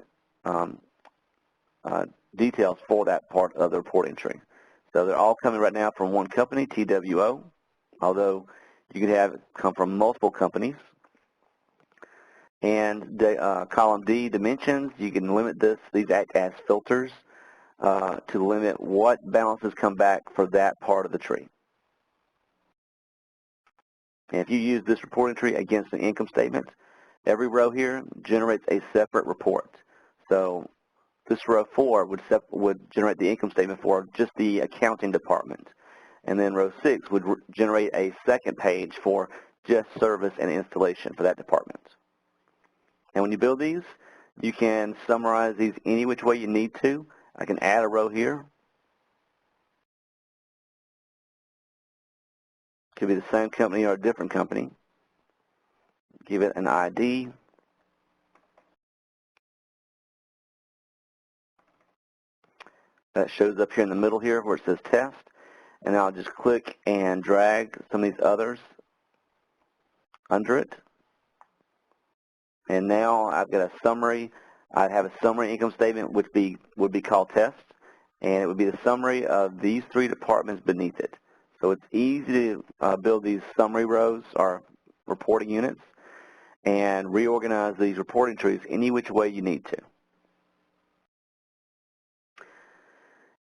details for that part of the reporting tree. So they're all coming right now from one company, TWO, although you could have it come from multiple companies. And column D, dimensions, you can limit these act as filters. to limit what balances come back for that part of the tree. And if you use this reporting tree against an income statement, every row here generates a separate report. So this row 4 would generate the income statement for just the accounting department. And then row 6 would generate a second page for just service and installation for that department. And when you build these, you can summarize these any which way you need to. I can add a row here. Could be the same company or a different company. Give it an ID. That shows up here in the middle here where it says test. And I'll just click and drag some of these others under it. And now I've got a summary. I'd have a summary income statement which would be called test. And it would be the summary of these 3 departments beneath it. So it's easy to build these summary rows or reporting units and reorganize these reporting trees any which way you need to.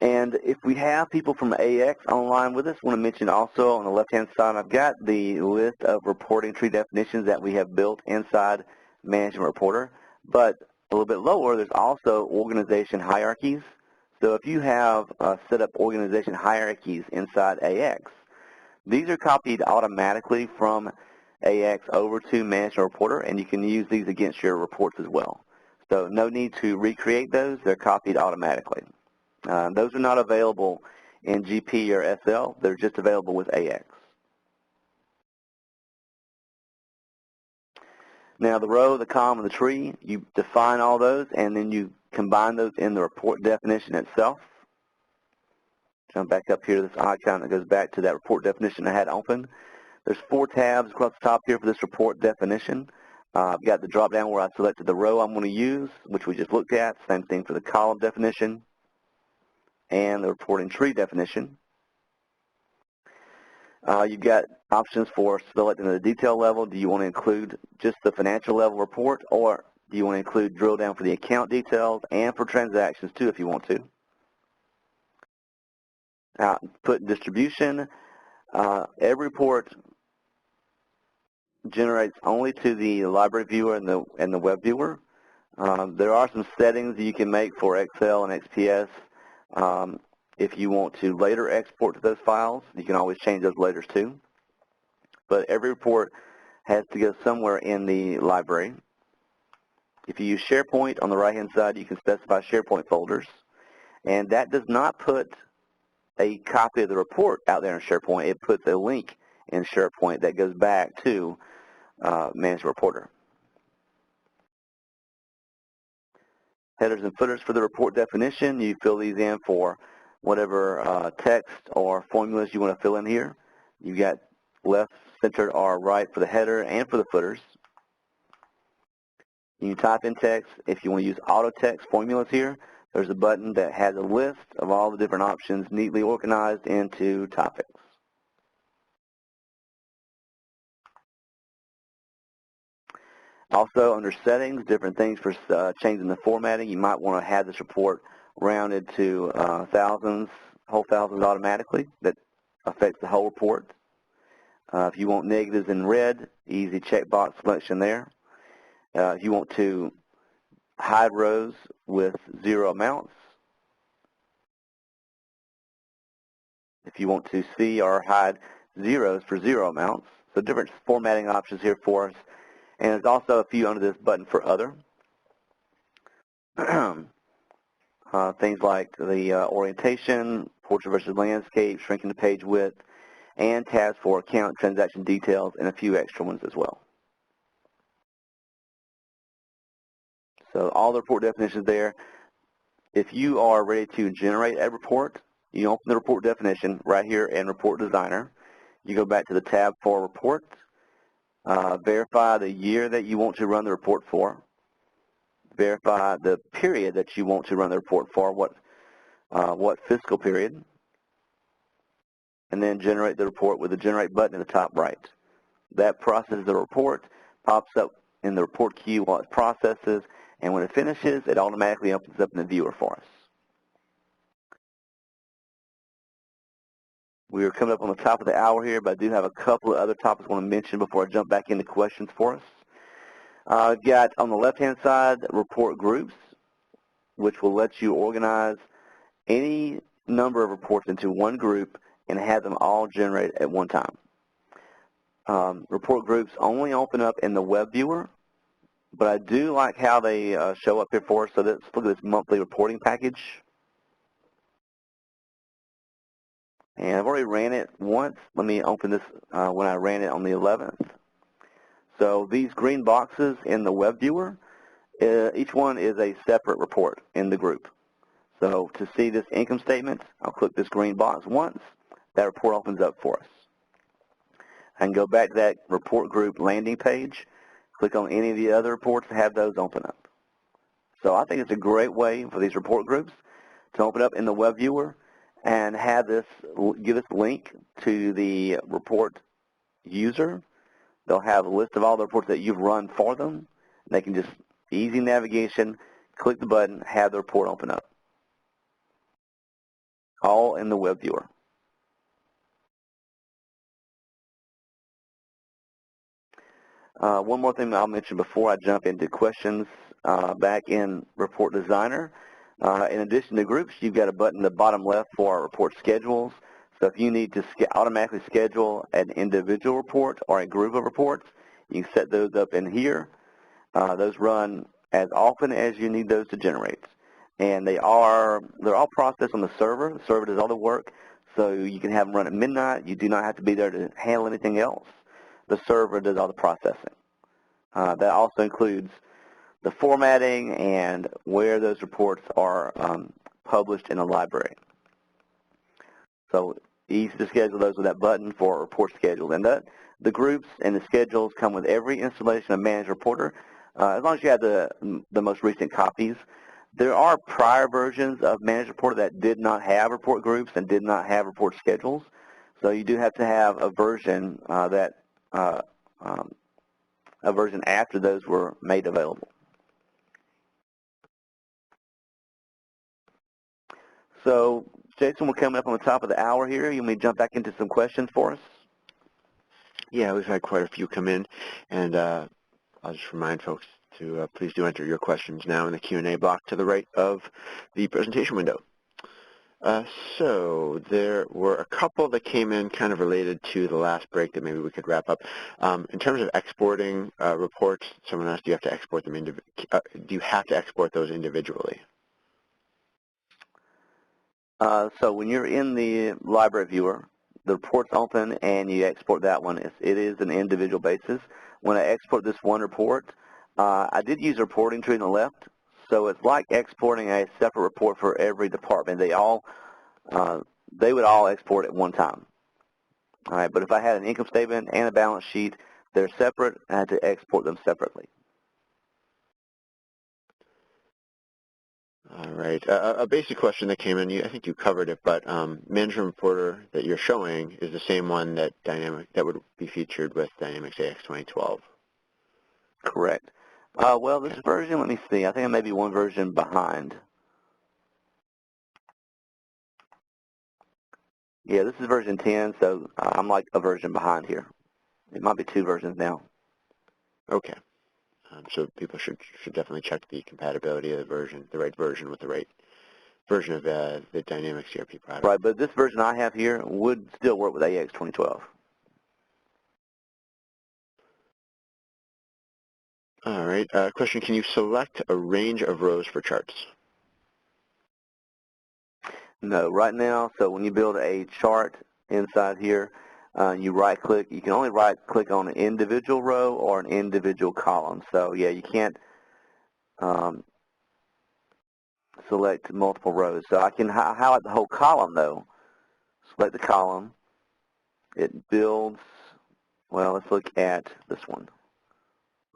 And if we have people from AX online with us, I want to mention also on the left-hand side, I've got the list of reporting tree definitions that we have built inside Management Reporter. But a little bit lower, there's also organization hierarchies. So if you have set up organization hierarchies inside AX, these are copied automatically from AX over to Management Reporter, and you can use these against your reports as well. So no need to recreate those. They're copied automatically. Those are not available in GP or SL. They're just available with AX. Now the row, the column, and the tree, you define all those, and then you combine those in the report definition itself. Jump back up here to this icon that goes back to that report definition I had open. There's 4 tabs across the top here for this report definition. I've got the drop down where I selected the row I'm going to use, which we just looked at. Same thing for the column definition and the reporting tree definition. You've got options for selecting the detail level. Do you want to include just the financial level report, or do you want to include drill down for the account details and for transactions too if you want to? Output distribution. Every report generates only to the library viewer and the web viewer. There are some settings that you can make for Excel and XPS. If you want to later export to those files, you can always change those later too. But every report has to go somewhere in the library. If you use SharePoint, on the right-hand side, you can specify SharePoint folders. And that does not put a copy of the report out there in SharePoint. It puts a link in SharePoint that goes back to Management Reporter. Headers and footers for the report definition. You fill these in for whatever text or formulas you want to fill in here. You've got left, centered, or right for the header and for the footers. You can type in text. If you want to use auto text formulas here, there's a button that has a list of all the different options neatly organized into topics. Also, under settings, different things for changing the formatting. You might want to have this report rounded to thousands, whole thousands automatically. That affects the whole report. If you want negatives in red, easy checkbox selection there. If you want to hide rows with 0 amounts. If you want to see or hide zeros for 0 amounts. So different formatting options here for us. And there's also a few under this button for other. Things like the orientation, portrait versus landscape, shrinking the page width, and tabs for account transaction details, and a few extra ones as well. So all the report definitions there. If you are ready to generate a report, you open the report definition right here in Report Designer. You go back to the tab for reports, verify the year that you want to run the report for, verify the period that you want to run the report for, what fiscal period, and then generate the report with the Generate button in the top right. That processes the report, pops up in the report queue while it processes, and when it finishes, it automatically opens up in the viewer for us. We're coming up on the top of the hour here, but I do have a couple of other topics I want to mention before I jump back into questions for us. I've got on the left-hand side report groups, which will let you organize any number of reports into one group and have them all generate at one time. Report groups only open up in the web viewer, but I do like how they show up here for us. So let's look at this monthly reporting package. And I've already ran it once. Let me open this when I ran it on the 11th. So these green boxes in the web viewer, each one is a separate report in the group. So to see this income statement, I'll click this green box once. That report opens up for us. I can go back to that report group landing page, click on any of the other reports to have those open up. So I think it's a great way for these report groups to open up in the web viewer and have this, give this link to the report user. They'll have a list of all the reports that you've run for them. They can just, easy navigation, click the button, have the report open up. All in the web viewer. One more thing I'll mention before I jump into questions back in Report Designer. In addition to groups, you've got a button in the bottom left for report schedules. So if you need to automatically schedule an individual report or a group of reports, you can set those up in here. Those run as often as you need those to generate. And they're all processed on the server. The server does all the work, so you can have them run at midnight. You do not have to be there to handle anything else. The server does all the processing. That also includes the formatting and where those reports are published in a library. So easy to schedule those with that button for report schedule. And the groups and the schedules come with every installation of Managed Reporter, as long as you have the most recent copies. There are prior versions of Managed Reporter that did not have report groups and did not have report schedules. So you do have to have a version a version after those were made available. So, Jason, we're coming up on the top of the hour here. You may jump back into some questions for us. Yeah, we've had quite a few come in, and I'll just remind folks to please do enter your questions now in the Q&A block to the right of the presentation window. So there were a couple that came in kind of related to the last break that maybe we could wrap up. In terms of exporting reports, someone asked, do you have to export them do you have to export those individually? So when you're in the library viewer, the report's open and you export that one. It is an individual basis. When I export this one report, I did use a reporting tree on the left. So it's like exporting a separate report for every department. They would all export at one time. All right, but if I had an income statement and a balance sheet, they're separate. I had to export them separately. All right. A basic question that came in, I think you covered it, but Management Reporter that you're showing is the same one that would be featured with Dynamics AX 2012. Correct. Well, this version, let me see. I think I may be one version behind. Yeah, this is version 10, so I'm like a version behind here. It might be two versions now. Okay. So people should definitely check the compatibility of the right version with the right version of the Dynamics ERP product. Right, but this version I have here would still work with AX 2012. All right. Question, can you select a range of rows for charts? No, right now, so when you build a chart inside here, you right-click. You can only right-click on an individual row or an individual column. So, yeah, you can't select multiple rows. So I can highlight the whole column, though. Select the column. It builds, well, let's look at this one.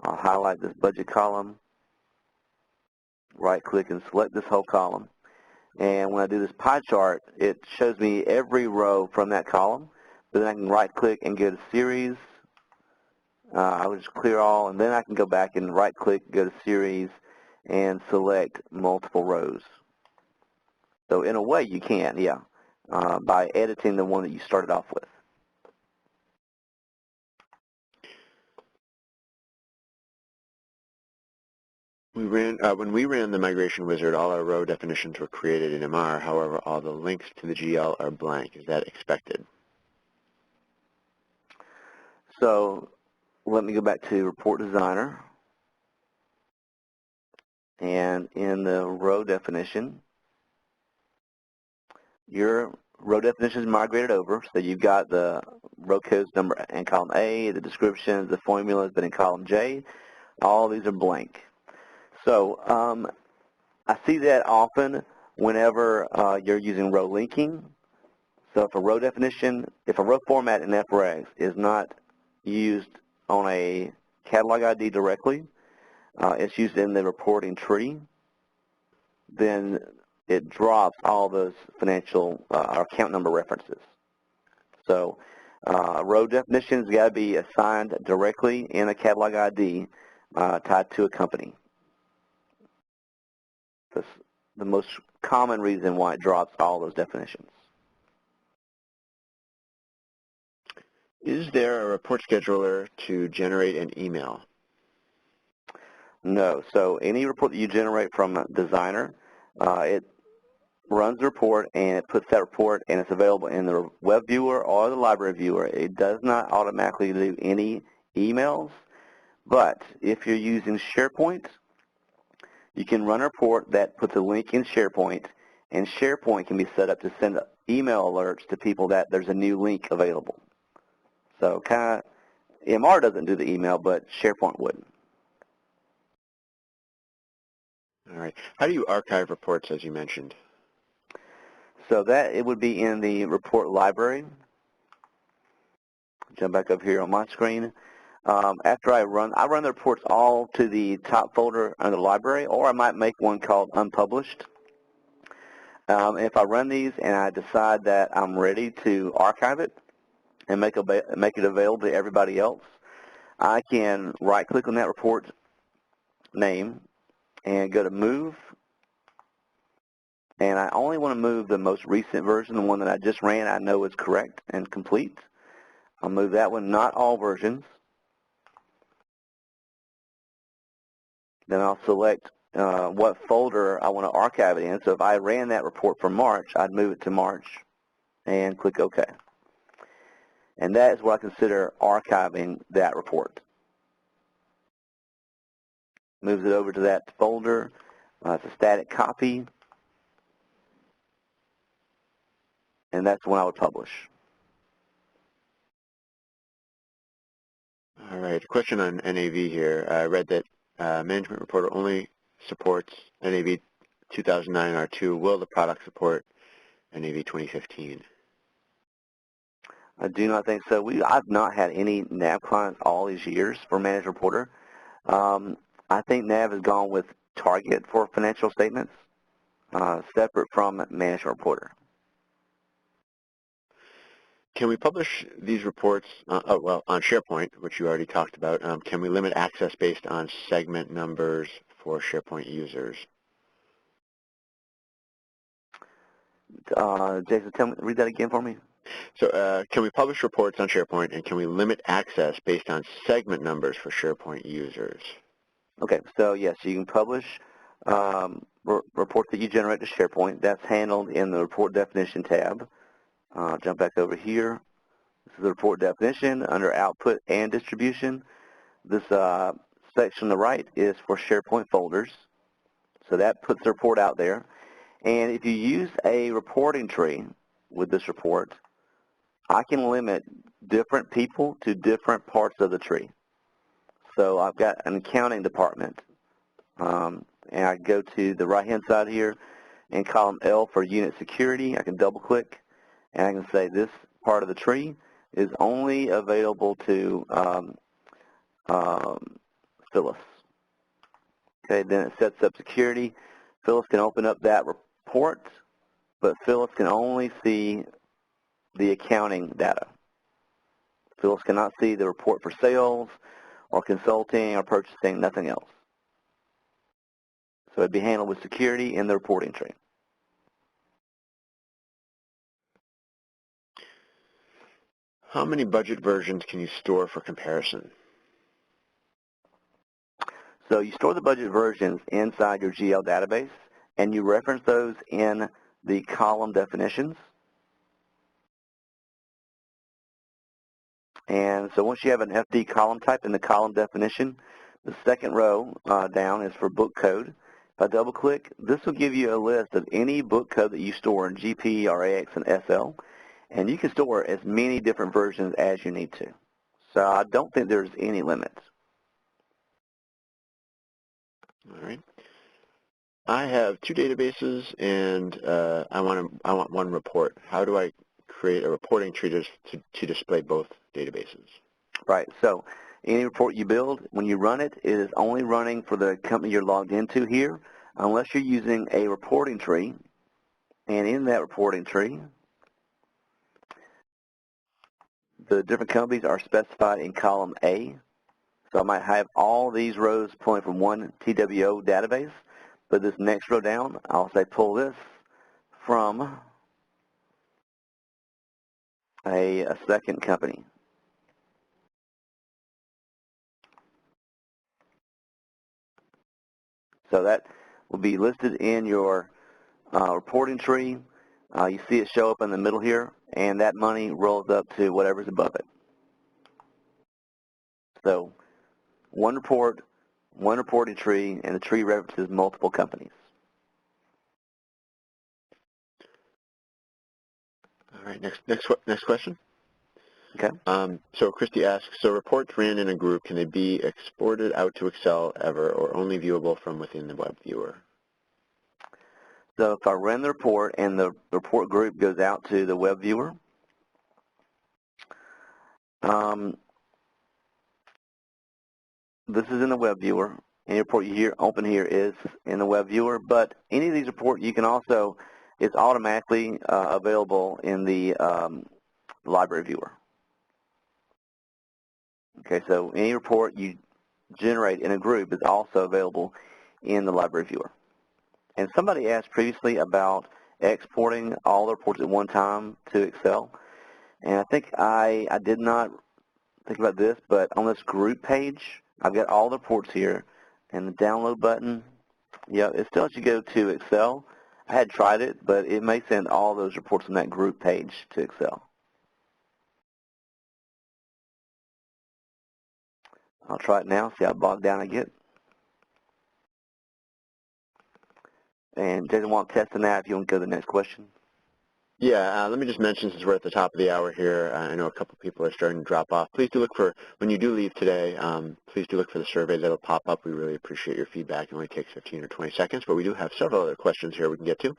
I'll highlight this budget column, right-click and select this whole column. And when I do this pie chart, it shows me every row from that column. But then I can right-click and go to Series. I would just clear all, and then I can go back and right-click, go to Series, and select multiple rows. So in a way, you can, yeah. by editing the one that you started off with. When we ran the migration wizard, all our row definitions were created in MR. However, all the links to the GL are blank. Is that expected? So let me go back to Report Designer. And in the row definition, your row definition is migrated over. So you've got the row codes number in column A, the descriptions, the formulas, but in column J, all these are blank. So I see that often whenever you're using row linking. So if a row definition, if a row format in FREX is not used on a catalog ID directly, it's used in the reporting tree, then it drops all those financial or account number references. So row definitions got to be assigned directly in a catalog ID tied to a company. That's the most common reason why it drops all those definitions. Is there a report scheduler to generate an email? No. So any report that you generate from Designer, it runs the report and it puts that report and it's available in the web viewer or the library viewer. It does not automatically do any emails, but if you're using SharePoint, you can run a report that puts a link in SharePoint, and SharePoint can be set up to send email alerts to people that there's a new link available. So kind of, MR doesn't do the email, but SharePoint would. All right. How do you archive reports, as you mentioned? So that it would be in the report library. Jump back up here on my screen. After I run the reports all to the top folder under the library, or I might make one called unpublished. If I run these and I decide that I'm ready to archive it and make it available to everybody else, I can right-click on that report name and go to Move. And I only want to move the most recent version, the one that I just ran I know is correct and complete. I'll move that one, not all versions. Then I'll select what folder I want to archive it in. So if I ran that report for March, I'd move it to March and click OK. And that is what I consider archiving that report. Moves it over to that folder. It's a static copy. And that's when I would publish. All right. A question on NAV here. I read that Management Reporter only supports NAV 2009 R2. Will the product support NAV 2015? I do not think so. I've not had any NAV clients all these years for Managed Reporter. I think NAV has gone with Target for financial statements, separate from Managed Reporter. Can we publish these reports, on SharePoint, which you already talked about? Can we limit access based on segment numbers for SharePoint users? Jason, read that again for me. So can we publish reports on SharePoint, and can we limit access based on segment numbers for SharePoint users? Okay, so yes, you can publish reports that you generate to SharePoint. That's handled in the Report Definition tab. Jump back over here. This is the report definition under Output and Distribution. This section on the right is for SharePoint folders. So that puts the report out there. And if you use a reporting tree with this report, I can limit different people to different parts of the tree. So I've got an accounting department. And I go to the right-hand side here in column L for unit security. I can double-click. And I can say this part of the tree is only available to Phyllis. Okay, then it sets up security. Phyllis can open up that report, but Phyllis can only see the accounting data. Phyllis cannot see the report for sales or consulting or purchasing, nothing else. So it'd be handled with security in the reporting tree. How many budget versions can you store for comparison? So you store the budget versions inside your GL database, and you reference those in the column definitions. And so once you have an FD column type in the column definition, the second row down is for book code. If I double click, this will give you a list of any book code that you store in GP, RAX, and SL. And you can store as many different versions as you need to. So I don't think there's any limits. All right. I have two databases, and I want one report. How do I create a reporting tree to display both databases? Right. So any report you build, when you run it, it is only running for the company you're logged into here, unless you're using a reporting tree. And in that reporting tree, the different companies are specified in column A. So I might have all these rows pulling from one TWO database, but this next row down, I'll say pull this from a second company. So that will be listed in your reporting tree. You see it show up in the middle here, and that money rolls up to whatever's above it. So one report, one reporting tree, and the tree references multiple companies. All right, next question. Okay. So Christy asks, so reports ran in a group, can they be exported out to Excel ever, or only viewable from within the web viewer? So if I run the report and the report group goes out to the web viewer, this is in the web viewer. Any report you open here is in the web viewer, but any of these reports you can also, it's automatically available in the library viewer. Okay, so any report you generate in a group is also available in the library viewer. And somebody asked previously about exporting all the reports at one time to Excel. And I think I did not think about this, but on this group page, I've got all the reports here, and the download button, yeah, it still lets you go to Excel. I had tried it, but it may send all those reports on that group page to Excel. I'll try it now, see how bogged down I get. And Jason, while I'm testing that, if you want to go to the next question. Yeah, let me just mention, since we're at the top of the hour here, I know a couple people are starting to drop off. Please do look for, when you do leave today, please do look for the survey that'll pop up. We really appreciate your feedback. It only takes 15 or 20 seconds, but we do have several other questions here we can get to.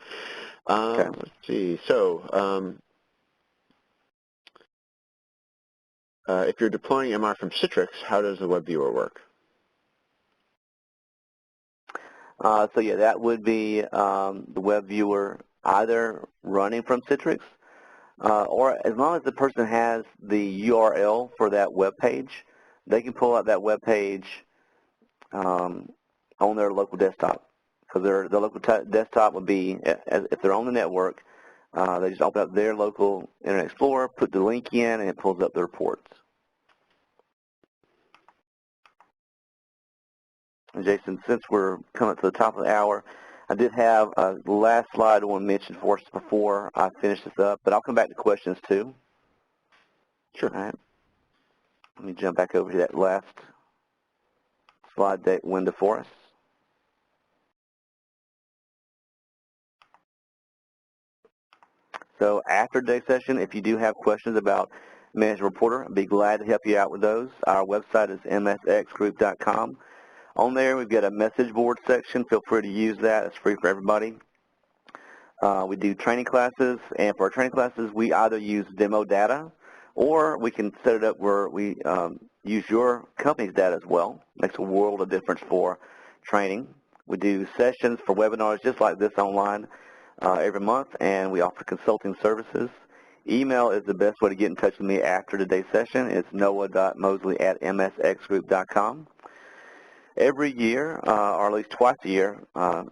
Okay. Let's see. So, if you're deploying MR from Citrix, how does the web viewer work? So yeah, that would be the web viewer either running from Citrix, or as long as the person has the URL for that web page, they can pull out that web page on their local desktop. Because their local desktop would be, if they're on the network, they just open up their local Internet Explorer, put the link in, and it pulls up the reports. And Jason, since we're coming to the top of the hour, I did have a last slide I want to mention for us before I finish this up, but I'll come back to questions too. Sure. All right. Let me jump back over to that last slide deck window for us. So after today's session, if you do have questions about Management Reporter, I'd be glad to help you out with those. Our website is msxgroup.com. On there, we've got a message board section. Feel free to use that. It's free for everybody. We do training classes, and for our training classes, we either use demo data, or we can set it up where we use your company's data as well. Makes a world of difference for training. We do sessions for webinars just like this online every month, and we offer consulting services. Email is the best way to get in touch with me after today's session. It's noah.mosley@msxgroup.com. Every year, or at least twice a year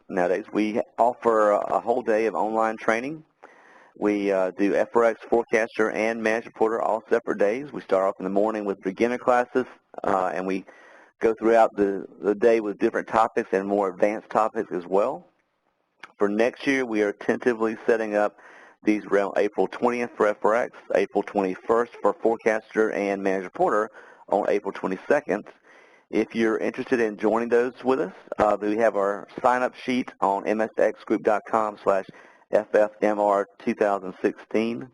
nowadays, we offer a whole day of online training. We do FRX, Forecaster, and Managed Reporter all separate days. We start off in the morning with beginner classes, and we go throughout the day with different topics and more advanced topics as well. For next year, we are tentatively setting up these around April 20th for FRX, April 21st for Forecaster and Managed Reporter on April 22nd. If you're interested in joining those with us, we have our sign-up sheet on msxgroup.com/ffmr2016.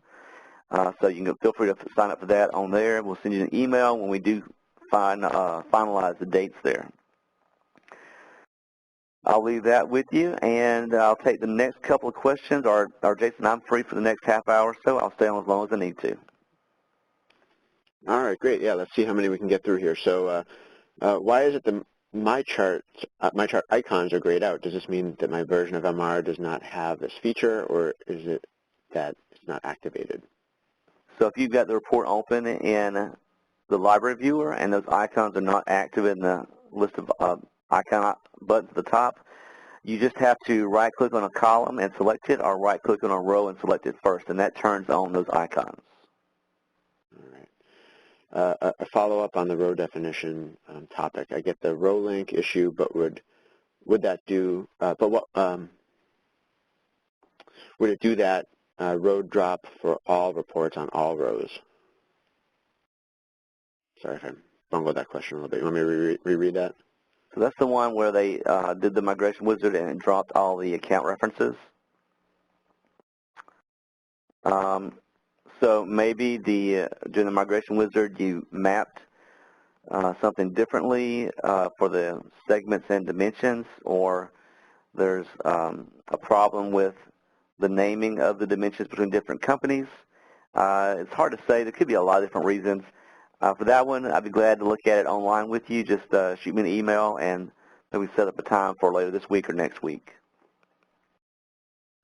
So you can feel free to sign up for that on there. We'll send you an email when we do finalize the dates there. I'll leave that with you, and I'll take the next couple of questions. Or Jason, I'm free for the next half hour or so. I'll stay on as long as I need to. All right, great. Yeah, let's see how many we can get through here. So why is it the my chart icons are grayed out? Does this mean that my version of MR does not have this feature, or is it that it's not activated? So if you've got the report open in the library viewer and those icons are not active in the list of icon buttons at the top, you just have to right-click on a column and select it, or right-click on a row and select it first, and that turns on those icons. All right. A follow-up on the row definition topic. I get the row link issue, but would that do? But what would it do that row drop for all reports on all rows? Sorry if I bungled that question a little bit. You want me to reread that? So that's the one where they did the migration wizard and it dropped all the account references. So maybe during the migration wizard you mapped something differently for the segments and dimensions, or there's a problem with the naming of the dimensions between different companies. It's hard to say. There could be a lot of different reasons. For that one, I'd be glad to look at it online with you. Just shoot me an email and maybe set up a time for later this week or next week.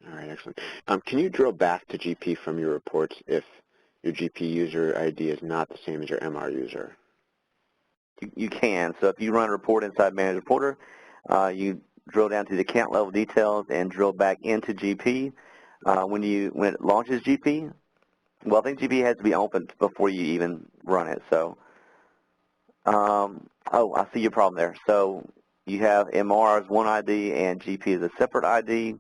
All right, excellent. Can you drill back to GP from your reports if your GP user ID is not the same as your MR user? You can. So if you run a report inside Managed Reporter, you drill down to the account level details and drill back into GP. When it launches GP, well, I think GP has to be opened before you even run it. So, oh, I see your problem there. So you have MR as one ID and GP as a separate ID.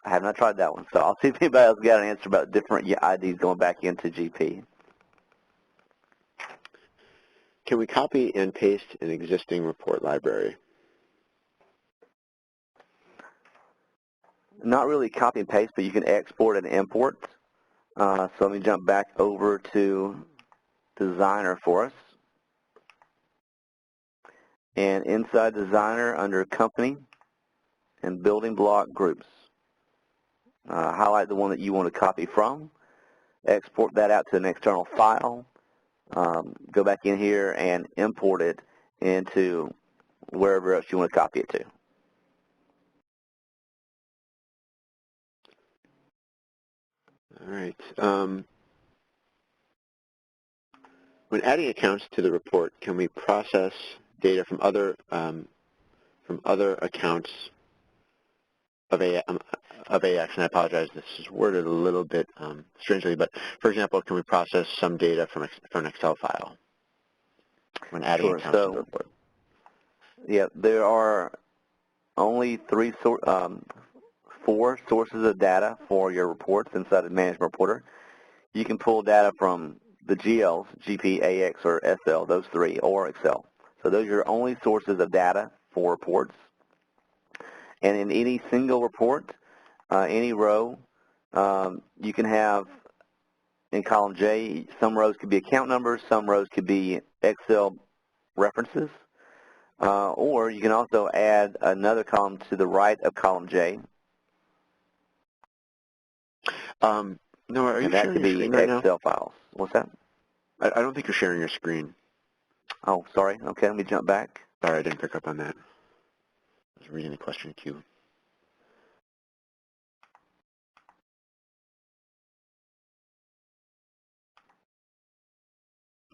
I have not tried that one, so I'll see if anybody else got an answer about different IDs going back into GP. Can we copy and paste an existing report library? Not really copy and paste, but you can export and import. So let me jump back over to Designer for us. And inside Designer, under Company and Building Block Groups, highlight the one that you want to copy from, export that out to an external file, go back in here and import it into wherever else you want to copy it to. All right. When adding accounts to the report, can we process data from other accounts of AX? And I apologize, this is worded a little bit strangely, but for example, can we process some data from an Excel file when adding accounts to the report? Yeah, there are only four sources of data for your reports inside of Management Reporter. You can pull data from the GLs, GP, AX, or SL, those three, or Excel. So those are your only sources of data for reports. And in any single report, any row, you can have, in column J, some rows could be account numbers, some rows could be Excel references, or you can also add another column to the right of column J. No, are you and that sharing could your be screen right Excel now? files. What's that? I don't think you're sharing your screen. Oh, sorry. Okay, let me jump back. Sorry, I didn't pick up on that. I was reading the question queue.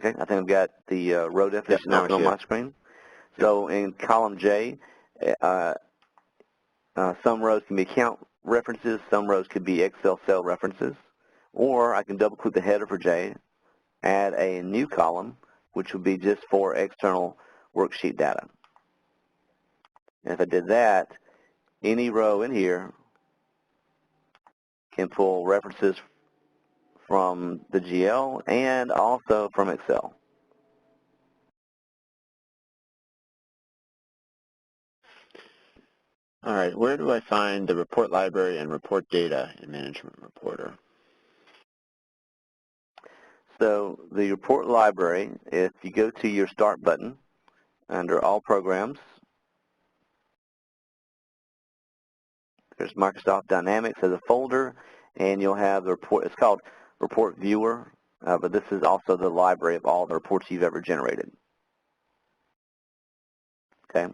Okay, I think I've got the row definition open on my screen. So in column J, Some rows can be account references, some rows could be Excel cell references, or I can double-click the header for J, add a new column, which would be just for external worksheet data. And if I did that, any row in here can pull references from the GL and also from Excel. All right, where do I find the report library and report data in Management Reporter? So the report library, if you go to your Start button under All Programs, there's Microsoft Dynamics as a folder, and you'll have the report. It's called Report Viewer, but this is also the library of all the reports you've ever generated. Okay,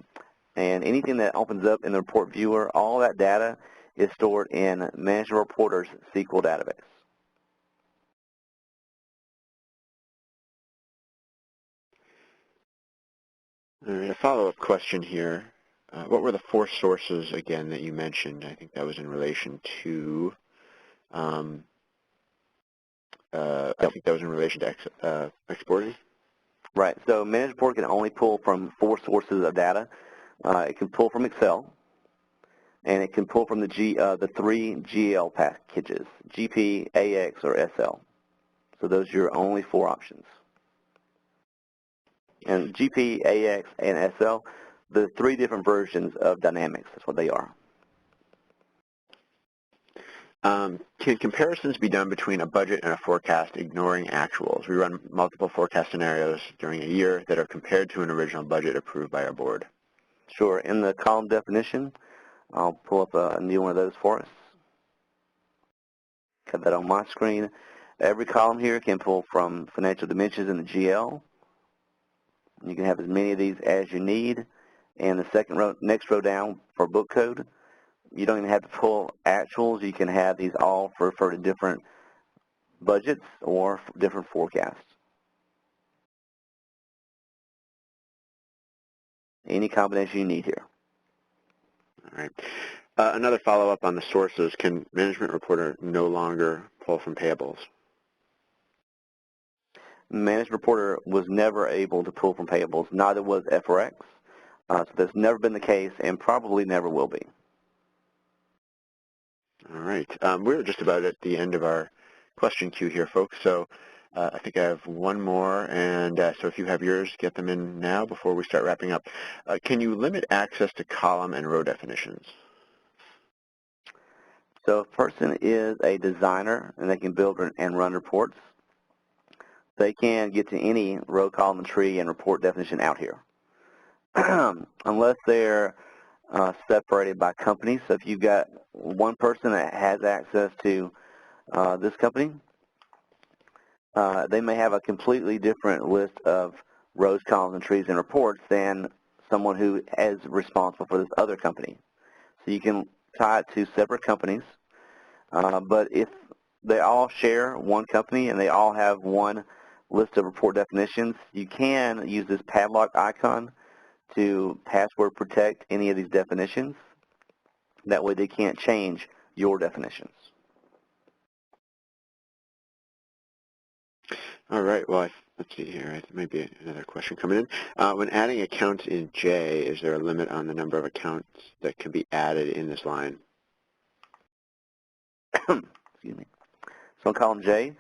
and anything that opens up in the Report Viewer, all that data is stored in Management Reporter's SQL database. All right, a follow-up question here. What were the 4 sources, again, that you mentioned? I think that was in relation to, I think that was in relation to exporting. Right, so Management Report can only pull from 4 sources of data. It can pull from Excel, and it can pull from the 3 GL packages, GP, AX, or SL. So those are your only 4 options. And GP, AX, and SL, the 3 different versions of Dynamics. That's what they are. Can comparisons be done between a budget and a forecast ignoring actuals? We run multiple forecast scenarios during a year that are compared to an original budget approved by our board. Sure. In the column definition, I'll pull up a new one of those for us. Got that on my screen. Every column here can pull from financial dimensions in the GL. You can have as many of these as you need. And the next row down for book code, you don't even have to pull actuals. You can have these all refer to different budgets or different forecasts. Any combination you need here. All right. Another follow-up on the sources. Can Management Reporter no longer pull from payables? Management Reporter was never able to pull from payables. Neither was FRX. So that's never been the case and probably never will be. All right. We're just about at the end of our question queue here, folks. So I think I have one more, and so if you have yours, get them in now before we start wrapping up. Can you limit access to column and row definitions? So if a person is a designer and they can build and run reports, they can get to any row, column, and tree and report definition out here. Unless they're separated by company. So if you've got one person that has access to this company, they may have a completely different list of rows, columns, and trees and reports than someone who is responsible for this other company. So you can tie it to separate companies, but if they all share one company and they all have one list of report definitions, you can use this padlock icon to password protect any of these definitions. That way they can't change your definitions. All right. Well, let's see here. There may be another question coming in. When adding accounts in J, is there a limit on the number of accounts that can be added in this line? Excuse me. So in column J,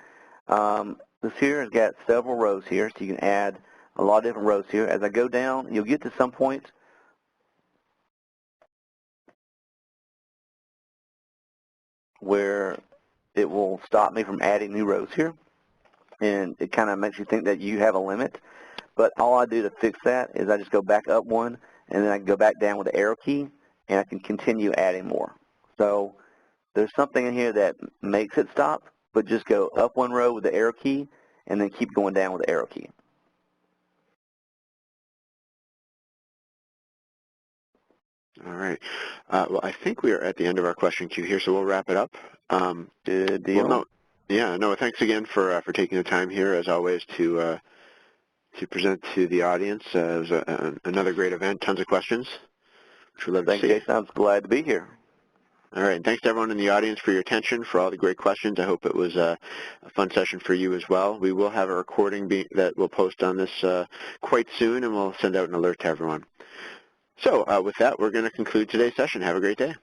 this here has got several rows here, so you can add a lot of different rows here. As I go down, you'll get to some point where it will stop me from adding new rows here, and it kind of makes you think that you have a limit. But all I do to fix that is I just go back up one, and then I can go back down with the arrow key, and I can continue adding more. So there's something in here that makes it stop, but just go up one row with the arrow key, and then keep going down with the arrow key. All right. Well, I think we are at the end of our question queue here, so we'll wrap it up. Good deal. Well, no, thanks again for taking the time here, as always, to present to the audience. It was another great event, tons of questions. which we'd love to Thank you, see. Jason. I'm glad to be here. All right, and thanks to everyone in the audience for your attention, for all the great questions. I hope it was a fun session for you as well. We will have a recording that we'll post on this quite soon, and we'll send out an alert to everyone. So with that, we're going to conclude today's session. Have a great day.